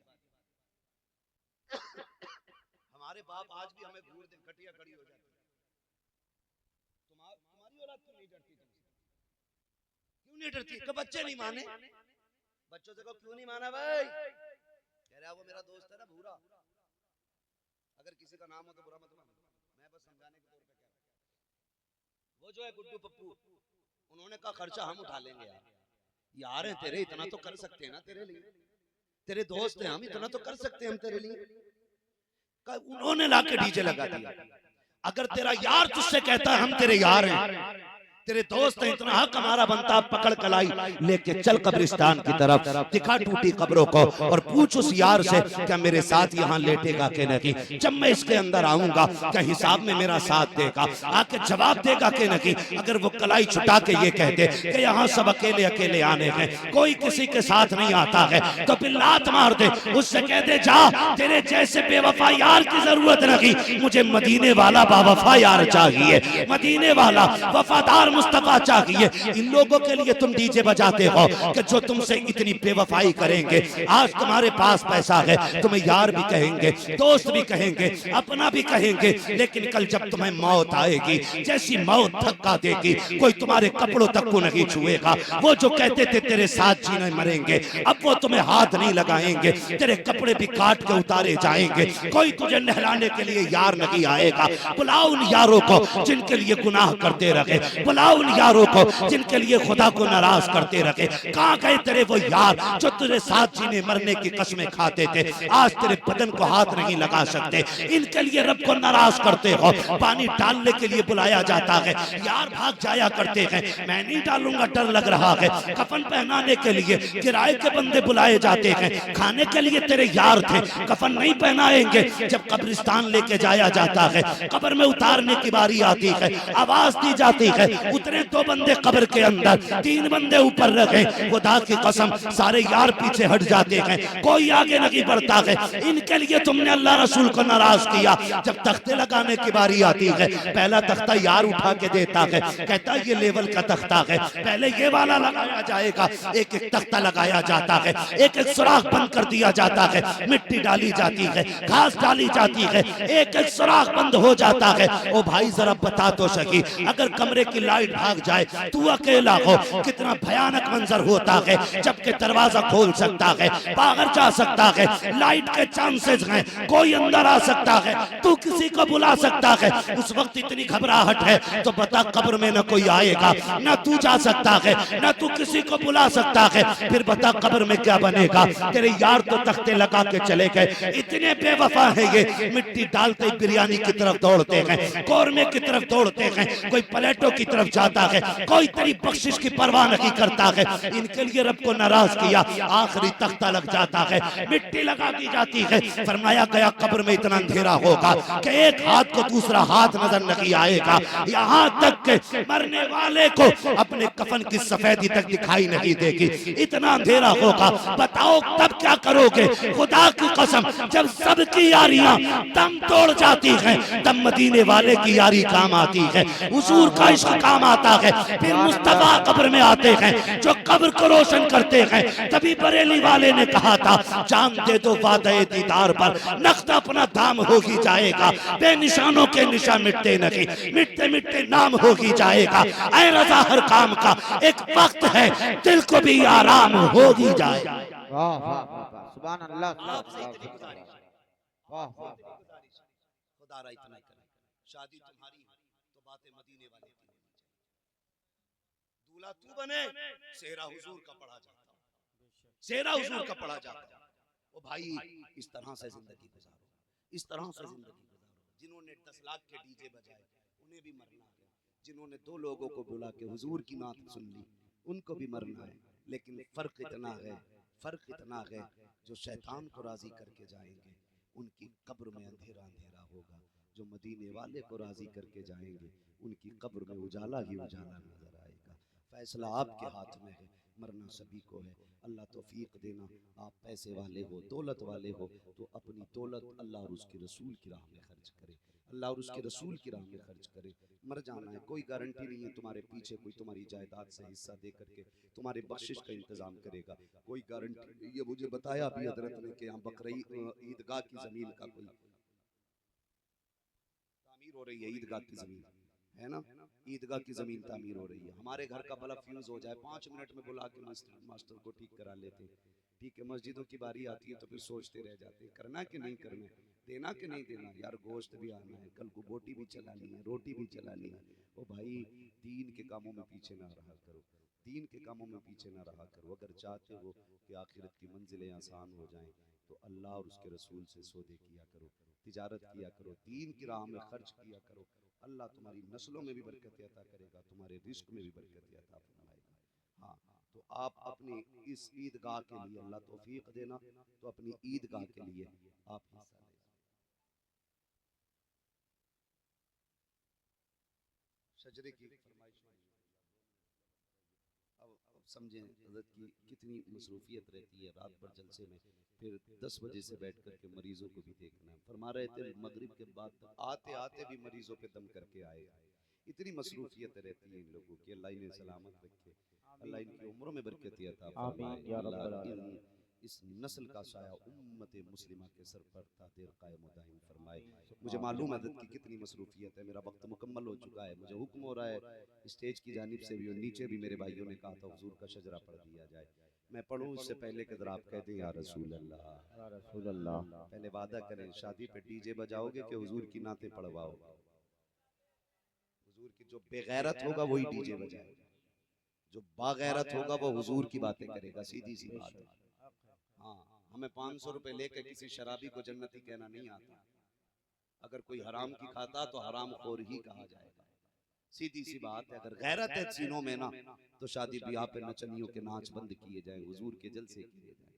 हमारे बाप आज भी हमें घूर दे, कटिया खड़ी हो जाती। तुम्हारी औलाद क्यों नहीं डरती तुमसे? क्यों नहीं डरती? कि बच्चे नहीं माने। बच्चों से कहो क्यों नहीं माना भाई? कह रहा वो मेरा दोस्त है ना भूरा, अगर किसी का नाम हो तो बुरा मत मानो, मैं बस समझाने के तौर पे कह रहा हूं। वो जो है गुड्डू पप्पू, उन्होंने कहा खर्चा हम उठा लेंगे यार। यार है तेरे, इतना तो कर सकते हैं ना तेरे लिए, तेरे दोस्त हैं हम, इतना तो कर सकते हैं हम तेरे लिए। उन्होंने लाके डीजे लगा दिया। अगर तेरा यार तुझसे कहता है हम तेरे यार हैं, तेरे दोस्त हैं, इतना हक हमारा बनता, पकड़ कलाई लेके चल कब्रिस्तान की तरफ, दिखा टूटी कब्रों को और पूछ उस यार से क्या मेरे साथ यहाँ लेटेगा कि नहीं? जब मैं इसके अंदर आऊंगा क्या हिसाब में मेरा साथ देगा? आके जवाब देगा कि नहीं? अगर वो कलाई छुटा के ये कहते कि यहाँ सब अकेले अकेले आने हैं, कोई किसी के साथ नहीं आता है, तो फिर लात मार दे, उससे कह दे जा, तेरे जैसे बेवफा यार की जरूरत नहीं, मुझे मदीने वाला बावफा यार चाहिए, मदीने वाला वफादार मुस्तफा चाहिए। इन लोगों के लिए तुम डीजे बजाते हो कि जो तुमसे इतनी बेवफाई करेंगे। आज तुम्हारे पास पैसा है, तुम्हें यार भी कहेंगे, दोस्त भी कहेंगे, अपना भी कहेंगे, लेकिन कल जब तुम्हें मौत आएगी, जैसी मौत धक्का देगी, कोई तुम्हारे कपड़ों तक को नहीं छुएगा। वो जो कहते थे तेरे साथ जीने मरेंगे, अब वो तुम्हें हाथ नहीं लगाएंगे, तेरे कपड़े भी काट के उतारे जाएंगे, कोई तुझे नहलाने के लिए यार नहीं आएगा। बुलाओ उन यारों को जिनके लिए गुनाह करते रहे, बुलाओ उन यारों को जिनके लिए खुदा को नाराज करते रखे। कहां गए तेरे वो यार जो तेरे साथ जीने मरने की कसमें खाते थे, आज तेरे बदन को हाथ नहीं लगा सकते। इनके लिए रब को नाराज करते हो, पानी डालने के लिए बुलाया जाता है, यार भाग जाया करते हैं, मैं नहीं डालूंगा डर लग रहा है। कफन पहनाने के लिए किराए के बंदे बुलाए जाते हैं, खाने के लिए तेरे यार थे, कफन नहीं पहनाएंगे। जब कब्रिस्तान लेके जाया जाता है, कब्र में उतारने की बारी आती है, आवाज दी जाती है, उतरे 2 बंदे कब्र के अंदर, 3 बंदे ऊपर रखे, खुदा की कसम सारे यार पीछे हट जाते हैं, कोई आगे नहीं बढ़ता है। इनके लिए तुमने अल्लाह रसूल को नाराज किया। जब तख्ते लगाने की बारी आती है, पहला तख्ता यार उठा के देता है, कहता है ये लेवल का तख्ता है, पहले ये वाला लगाया जाएगा। एक एक तख्ता लगाया जाता है, एक एक सुराख बंद कर दिया जाता है, मिट्टी डाली जाती है, घास डाली जाती है, एक एक सुराख बंद हो जाता है। ओ भाई जरा बता तो सही, अगर कमरे की लाइट भाग जाए, तू अकेला हो, कितना भयानक मंजर होता है। जबकि दरवाजा खोल सकता है, बाहर जा सकता है, लाइट के चांसेस हैं, कोई अंदर आ सकता है, तू किसी को बुला सकता है। उस वक्त इतनी घबराहट है, तो बता कब्र में न कोई आएगा, न तू जा सकता है, न तू किसी को बुला सकता है, फिर बता कब्र में क्या बनेगा? तेरे यार तो तख्ते लगा के चले गए। इतने बेवफा है ये, मिट्टी डालते बिरयानी की तरफ दौड़ते हैं, कौरमे की तरफ दौड़ते हैं, कोई प्लेटों की तरफ जाता है, कोई तेरी बख्शिश की परवाह नहीं करता है। इनके लिए रब को नाराज किया, आखिरी तख्ता लग जाता है, मिट्टी लगा दी जाती है। फरमाया गया कब्र में इतना अंधेरा होगा कि एक हाथ को दूसरा हाथ नजर नहीं आएगा, यहाँ तक के मरने वाले को अपने कफन की सफेदी तक दिखाई नहीं देगी। इतना अंधेरा होगा, बताओ तब क्या करोगे? खुदा की कसम जब सबकी यारियां दम तोड़ जाती हैं, तब मदीने वाले की यारी काम आती है, हुजूर का इश्क काम काम आता है। फिर मुस्तफा कब्र में आते हैं जो कब्र को रोशन करते हैं। तभी बरेली वाले ने कहा था जान दे दो वादे दीदार पर, नक्शा अपना दाम होगी जाएगा, बेनिशानों के निशा मिटते नहीं, मिटते मिटते नाम होगी जाएगा। ऐ रजा हर काम का एक वक्त है, दिल को भी आराम होगी जाएगा। वाह वाह वाह, सुभान अल्लाह, आपसे इतनी गुजारिश है, वाह वाह, खुदा रा इतना करे, शादी तुम्हारी तो बातें मदीने वाले की होनी चाहिए। दूल्हा तू बने, सेहरा हुजूर का पढ़ा जाता, सेहरा हुजूर का पढ़ा जाता। ओ भाई इस तरह से जिंदगी गुजारो, इस तरह से जिंदगी गुजारो। जिन्होंने 10 लाख के डीजे बजाए उन्हें भी मरना है, जिन्होंने 2 लोगों को बुला के हुजूर की नात सुन ली उनको भी मरना है। लेकिन फर्क इतना है, फर्क इतना है जो शैतान को राजी करके जाएंगे उनकी कब्र में अंधेरा अंधेरा होगा, जो मदीने वाले को राजी करके जाएंगे उनकी कब्र में उजाला ही उजाला नजर आएगा। फैसला आपके हाथ में है, मरना सभी को है। अल्लाह तौफीक देना। आप पैसे वाले हो, दौलत वाले हो तो अपनी दौलत अल्लाह और उसके रसूल की राह में खर्च करे, अल्लाह और उसके रसूल की राह में खर्च करे। मर जाना है, कोई गारंटी नहीं है तुम्हारे पीछे कोई तुम्हारी जायदाद से हिस्सा दे करके तुम्हारे बख्शिश का इंतजाम करेगा, कोई गारंटी नहीं है। मुझे बताया अभी हजरत ने कि यहाँ बकरी ईदगाह की जमीन का कोई तामीर हो रही है, ईदगाह की जमीन है ना, ईदगाह की जमीन तामीर हो रही है। हमारे घर का बल्ब फ्यूज हो जाए 5 मिनट में बुला के मास्टर को ठीक करा लेते हैं। ठीक है, मस्जिदों की बारी आती है तो फिर सोचते रह जाते हैं करना कि नहीं करना, देना कि नहीं देना। यार गोश्त भी आना है, कल को बोटी भी चलानी है, रोटी भी चलानी है। ओ भाई दीन के कामों में पीछे ना रहा करो, दीन के कामों में पीछे ना रहा करो। अगर चाहते हो कि आखिरत की मंजिलें आसान हो जाएं तो अल्लाह और उसके रसूल से सौदे किया करो, तिजारत किया करो, दीन की राह में खर्च किया करो। अल्लाह तुम्हारी नस्लों में भी बरकत अता करेगा, तुम्हारे रिस्क में भी बरकत अता फरमाएगा। हाँ, तो आप अपनी इस ईदगाह के लिए अल्लाह तौफीक देना, तो अपनी ईदगाह के लिए आप हिस्सा लें। शजरे की फरमाइश अब समझें हज़रत की कितनी मसरूफियत रहती है। रात भर जलसे में फिर 10 बजे से बैठ करके मरीजों को भी देखना है। फरमा रहे थे मगरिब के बाद आते आते भी मरीजों पे दम करके आए। इतनी मसरूफियत रहती है इन लोगों की। अल्लाह इन्हें सलामत रखे, अल्लाह इनकी उम्रों में बरकत अता फरमाए। अल्लाह इस नस्ल का साया उम्मत मुस्लिमा के सर पर तादेर कायम व दायम फरमाए। मुझे मालूम है की कितनी मसरूफियत है। मेरा वक्त मुकम्मल हो चुका है, मुझे हुक्म हो रहा है स्टेज की जानिब से भी और नीचे भी मेरे भाइयों ने कहा था हुजूर का शजरा पढ़ दिया जाए। मैं पढ़ूं उससे पहले कि जरा आप कहते हैं या रसूल अल्लाह, या रसूल अल्लाह। पहले वादा करें शादी पे डीजे बजाओगे कि हुजूर की नाते पढ़वाओगे? हुजूर की जो बेगैरत होगा वही डीजे बजाएगा, जो बागैरत होगा वो हुजूर की बातें करेगा। सीधी सी बात है। हाँ, हमें 500 रुपए लेकर किसी शराबी को जन्नती कहना नहीं आता। अगर कोई हराम की खाता तो हराम खोर ही कहा जाएगा। सीधी सी बात है। अगर गैरत है सीनों में ना तो शादी ब्याह पे नचनियों के नाच बंद किए जाएं, हुजूर के जलसे किए जाएं,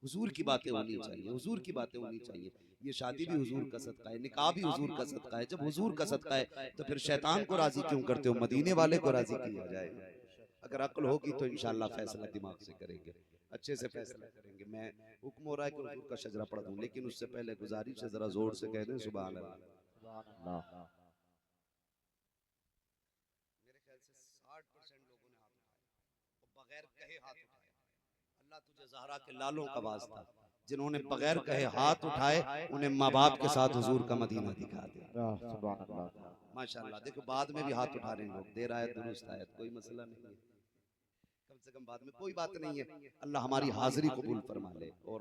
हुजूर की बातें होनी चाहिए, हुजूर की बातें होनी चाहिए। ये शादी भी हुजूर का सदका है, निकाह भी हुजूर का सदका है। जब हुजूर का सदका है तो फिर शैतान को राजी क्यों करते हो? मदीने वाले को राजी किया जाए। अगर अक्ल होगी तो इंशाल्लाह फैसला दिमाग से करेंगे, अच्छे से फैसला करेंगे। मैं हुक्म हो रहा है कि हुजूर का शजरा पढ़ दूं, लेकिन उससे पहले गुजारिश है जरा जोर से कह दें सुभान अल्लाह। मेरे ख्याल से 60% लोगों ने हाथ उठाया और बगैर कहे हाथ उठाए। अल्लाह तुझे ज़हरा के लालों का वास्ता, जिन्होंने बगैर कहे हाथ उठाए उन्हें माँ बाप के साथ हुजूर का मदीना दिखा दे। माशाल्लाह। देखो बाद में भी हाथ उठा रहे हैं लोग, देर आयत दुरुस्त आयत, कोई मसला नहीं है। कम से कम बाद में कोई बात नहीं है। अल्लाह हमारी हाजिरी कबूल फरमा ले और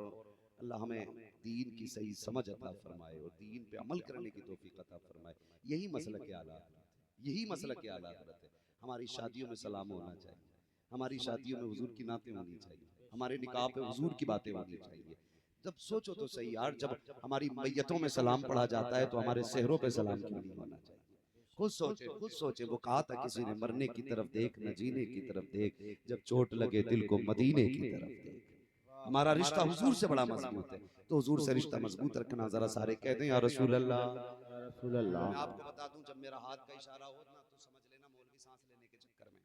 अल्लाह हमें दीन की सही समझ अता फरमाए और दीन पे अमल करने की तौफीक अता फरमाए। यही मसला के आला हज़रत है, यही मसला के आला हज़रत है। हमारी शादियों में सलाम होना चाहिए, हमारी शादियों में हुजूर की नातें होनी चाहिए, हमारे निकाह पे हुजूर की बातें होनी चाहिए। जब सोचो तो सही यार, जब हमारी मैयतों में सलाम पढ़ा जाता है तो हमारे सेहरों पे सलाम क्यों नहीं होना चाहिए? खुद सोचे, खुद सोचे। वो कहा था किसी ने मरने की तरफ देख न जीने की तरफ देख, जब चोट लगे दिल को मदीने की तरफ देख। हमारा रिश्ता हुजूर से बड़ा मजबूत है, तो हुजूर से रिश्ता मजबूत रखना। जरा सारे कहते हैं या रसूल अल्लाह, या रसूल अल्लाह। मैं आपको बता दूं, जब मेरा हाथ का इशारा हो ना तो समझ लेना मौलवी सांस लेने के चक्कर में।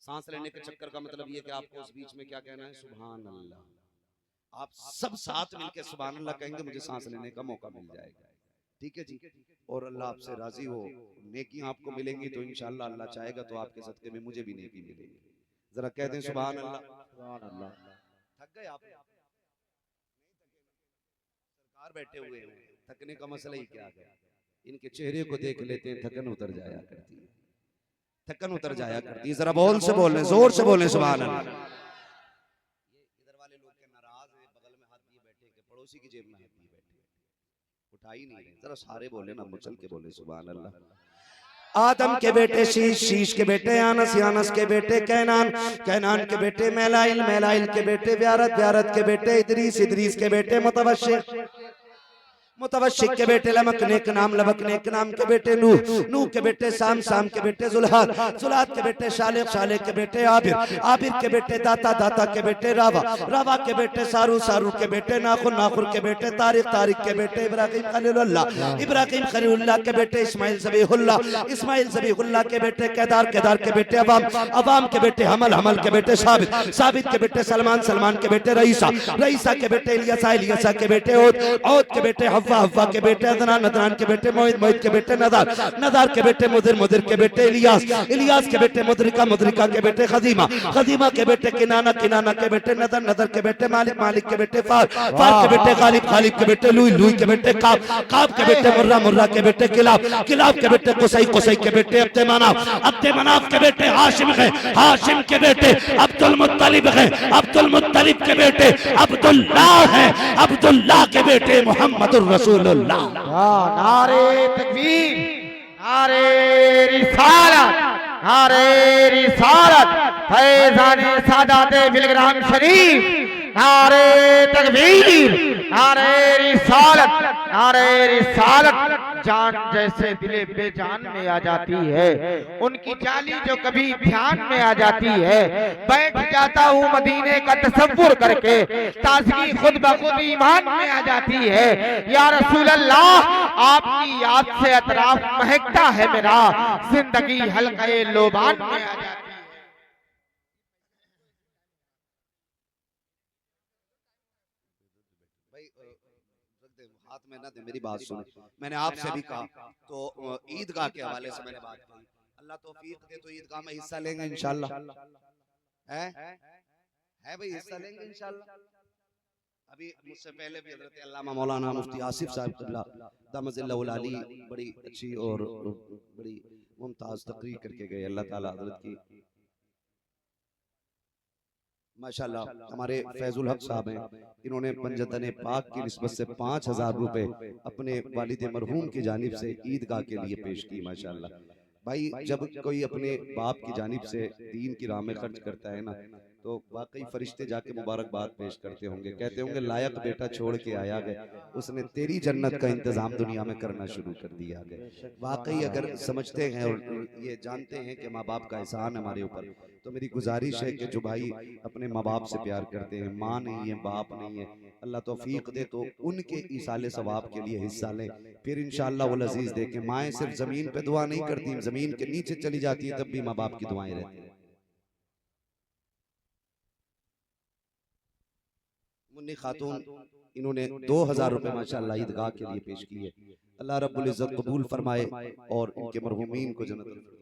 सांस लेने के चक्कर का मतलब ये कि आपको उस बीच में क्या कहना है? सुभान अल्लाह। आप सब साथ मिलकर सुभान अल्लाह कहेंगे, मुझे सांस लेने का मौका मिल जाएगा। ठीक है जी। और अल्लाह आपसे राजी हो, नेकी आपको मिलेंगी तो इंशाअल्लाह अल्लाह चाहेगा तो आपके सदके में मुझे भी नेकी मिलेगी। जरा कह दें सुभान अल्लाह। सुभान अल्लाह। थक गए आप? सरकार बैठे हुए हैं, थकने का मसला ही क्या है? इनके चेहरे को देख लेते हैं, थकन उतर जाया करती है, थकन उतर जाया करती है। जरा बोल से बोलें, जोर से बोलें सुभान अल्लाह। ये इधर वाले लोग के नाराज हैं, बगल में हाथ दिए बैठे के पड़ोसी की जेब में हाथ दिए बैठे, उठा ही नहीं रहे। जरा सारे बोले ना, मुचल के बोले सुभान अल्लाह। आदम के बेटे शीश, शीश के बेटे यानस, यानस के बेटे कैनान, कैनान के बेटे मैलाइल, मैलाइल के बेटे व्यारत, व्यारत के बेटे इदरीस, इदरीस के बेटे मुतवश्शिक, मुतवश्शिक के बेटे लमक नेक नाम, लमक नेक नाम के बेटे नूह, नूह के बेटे साम, साम के बेटे जुल्हाद, जुल्हाद के बेटे शालिक, शालिक के बेटे आबिर, आबिर के बेटे दाता, दाता के बेटे रावा, रावा के बेटे सारू, सारू के बेटे नाखुर, नाखुर के बेटे तारिक, तारिक के बेटे इब्राहिम खलीलुल्लाह, इब्राहिम खलीलुल्लाह के बेटे इस्माइल ज़बीहुल्लाह, इस्माइल ज़बीहुल्लाह के बेटे केदार, केदार के बेटे अवाम, अवाम के बेटे हमल, हमल के बेटे साबित, साबित के बेटे सलमान, सलमान के बेटे रईसा, रईसा के बेटे इलियासा, इलियासा के बेटे औद, औद के बेटे हव्वा, हव्वा के बेटे अदनान, अदनान के बेटे मोहित, मोहित के बेटे नदार, नदार के बेटे मुदिर, मुदिर के बेटे इलियास, इलियास के बेटे मुद्रिका, मुद्रिका के बेटे खदीमा, खदीमा के बेटे किनाना, किनाना के बेटे नदर, नदर के बेटे मालिक, मालिक के बेटे फार, फार के बेटे गालिब, गालिब के बेटे लुई, लुई के बेटे काब, काब के बेटे मुर्रा, मुर्रा के बेटे किलाब, किलाब के बेटे कुसई, कुसई के बेटे अब्दे मनाफ, अब्दे मनाफ के बेटे हाशिम है, हाशिम के बेटे अब्दुल मुत्तलिब है, अब्दुल मुत्तलिब के बेटे अब्दुल्लाह है, अब्दुल्लाह के बेटे मोहम्मदुर रसूलुल्लाह। नारे तकबीर, नारे रिसालत, नारे रिसालत, फैज़ाने सादात बिलग्राम शरीफ, नारे तकबीर, नारे रिसालत, नारे रिसालत। जान जैसे दिले बेजान में आ जाती है, उनकी चाली जो कभी ध्यान में आ जाती है, बैठ जाता हूँ मदीने का तसव्वुर करके, ताज़गी खुद ब खुद ईमान में आ जाती है। या रसूल अल्लाह, आपकी याद से अतराफ महकता है मेरा, जिंदगी हल्के लोबान में आ जाती है। हाथ में ना दे, मेरी बात सुनो। मैंने आपसे भी कहा तो ईदगाह के हवाले से मैंने बात की, अल्लाह तौफीक दे तो ईदगाह में हिस्सा लेंगे इंशाल्लाह, है भाई, हिस्सा लेंगे इंशाल्लाह। अभी मुझसे पहले भी हज़रत अल्लामा मौलाना मुफ्ती आसिफ साहब क़िबला दामजिल्लहुल आली बड़ी अच्छी और बड़ी मुमताज तकरीर करके गए। अल्लाह ताला हज़रत की माशाल्लाह। हमारे फैजुल हक साहब हैं, इन्होंने पंजतन पाक की निस्बत से 5000 रुपए अपने वालिद मरहूम की जानिब से ईदगाह के लिए पेश की। माशाल्लाह भाई, जब कोई अपने बाप की जानिब से दीन की राह में खर्च करता है ना, तो वाकई फरिश्ते जाके मुबारकबाद पेश करते होंगे, कहते होंगे लायक बेटा छोड़ के आया गया, उसने तेरी जन्नत का इंतजाम दुनिया में करना शुरू कर दिया गया। वाकई अगर समझते हैं और ये जानते हैं कि माँ बाप का एहसान हमारे ऊपर, तो मेरी गुजारिश है कि जो भाई अपने माँ बाप से प्यार करते हैं, माँ नहीं है, बाप नहीं है, अल्लाह तौफीक दे तो उनके ईसाले सवाब के लिए हिस्सा लें। फिर इंशाअल्लाह वो अजीज देखें, माएँ सिर्फ जमीन पे दुआ नहीं करती, जमीन के नीचे चली जाती है, तब भी माँ बाप की दुआएं रहती हैं। मुन्नी खातून, इन्होंने 2000 रुपए माशाअल्लाह ईदगाह के लिए पेश किए। अल्लाह रब्बुल इज्जत कबूल फरमाए और इनके मरहूमीन को जन्नत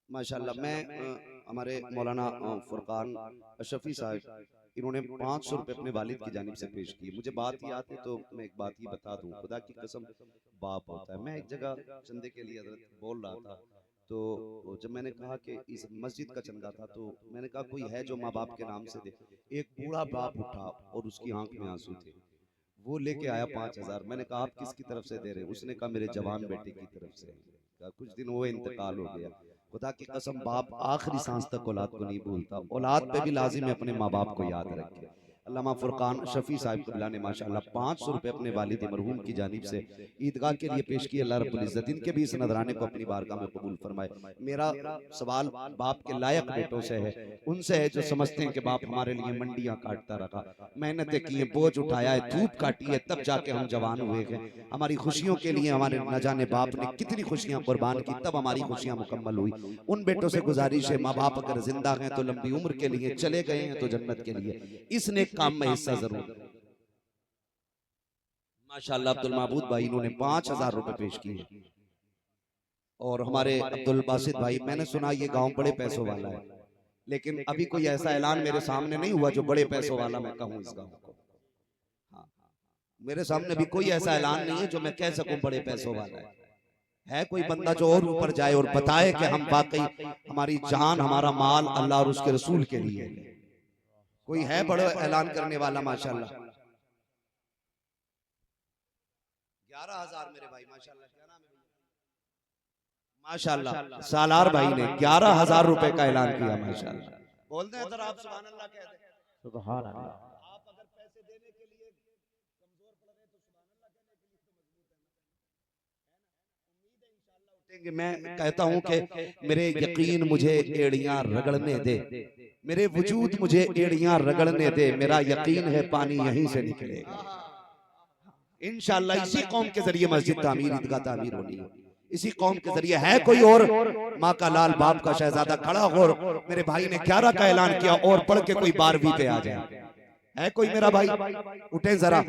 माशाअल्लाह। मैं हमारे मौलाना फुरकान अशफी साहब, इन्होंने 500 रुपए अपने वालिद की जानिब से पेश किए। मुझे बात याद है तो मैं एक बात ही बता दूं, खुदा की कसम बाप होता है। मैं एक जगह चंदे के लिए हज़रत बोल रहा था, तो जब मैंने कहा कि इस मस्जिद का चंदा था, तो मैंने कहा कोई है जो माँ बाप के नाम से दे। एक बूढ़ा बाप उठा और उसकी आंख में आंसू थे, वो लेके आया 5000। मैंने कहा आप किसकी तरफ से दे रहे? उसने कहा मेरे जवान बेटे की तरफ से। कुछ दिन वो इंतकाल हो गया। खुदा की कसम बाप आखिरी सांस तक औलाद को नहीं भूलता। औलाद पे भी लाजिम है अपने माँ बाप को याद रखे। अल्लामा फुरकान शफी साहब क़िबला ने माशाअल्लाह 500 रुपए अपने वालिद मरहूम की जानिब से ईदगाह के लिए पेश किए। अल्लाह रब्बुल इज्जत इनके भी इस नजराने को अपनी बारगाह में कबूल फरमाए। मेरा सवाल बाप के लायक बेटों से है, उनसे है जो समझते हैं कि बाप हमारे लिए मंडियां काटता रहा, मेहनतें की, बोझ उठाया है, धूप काटी है, तब जाके हम जवान हुए हैं। हमारी खुशियों के लिए हमारे न जाने बाप ने कितनी खुशियां कुर्बान की, तब हमारी खुशियां मुकम्मल हुई। उन बेटों से गुजारिश है, माँ बाप अगर जिंदा हैं तो लंबी उम्र के लिए, चले गए हैं तो जन्नत के लिए, इस नेक काम में हिस्सा जरूर। माशाल्लाह अब्दुल महबूद भाई इन्होंने 5,000 रुपए पेश किए। और हमारे अब्दुल बासित भाई, मैंने सुना ये गांव बड़े पैसों वाला है, लेकिन अभी कोई ऐसा ऐलान मेरे सामने नहीं हुआ जो बड़े पैसों वाला मैं कहूँ इस गांव को। हाँ, मेरे सामने भी कोई ऐसा ऐलान नहीं है जो मैं कह सकूं बड़े पैसों वाला है कोई बंदा जो और ऊपर जाए और बताए कि हम वाकई हमारी जान हमारा माल अल्लाह और उसके रसूल के लिए है। कोई है बड़ा ऐलान करने वाला? माशाल्लाह 11,000 मेरे भाई, माशाल्लाह। क्या नाम है? माशाल्लाह सालार भाई ने 11,000 रुपए का ऐलान किया। माशाल्लाह, बोल दें इधर आप सुभान अल्लाह कह दें। सुभान अल्लाह। आप अगर पैसे देने के लिए कमजोर पड़ रहे तो सुभान अल्लाह कहने के लिए तो मजबूत है ना। उम्मीद है इंशाअल्लाह उठेंगे। मैं कहता हूं कि मेरे यकीन मुझे एड़ियां रगड़ने दे, मेरे वजूद मुझे एड़ियां रगड़ने दे, मेरा यकीन है पानी यहीं से निकलेगा इंशाअल्लाह। इसी कौम के जरिए मस्जिद तामीर, ईदगाह तामीर होनी है, इसी कौम के जरिए। है कोई और? माँ का लाल बाप का शहजादा खड़ा हो, मेरे भाई ने 11 का ऐलान किया और पढ़ के कोई 12वीं पे आ जाए। है कोई मेरा भाई? उठे जरा।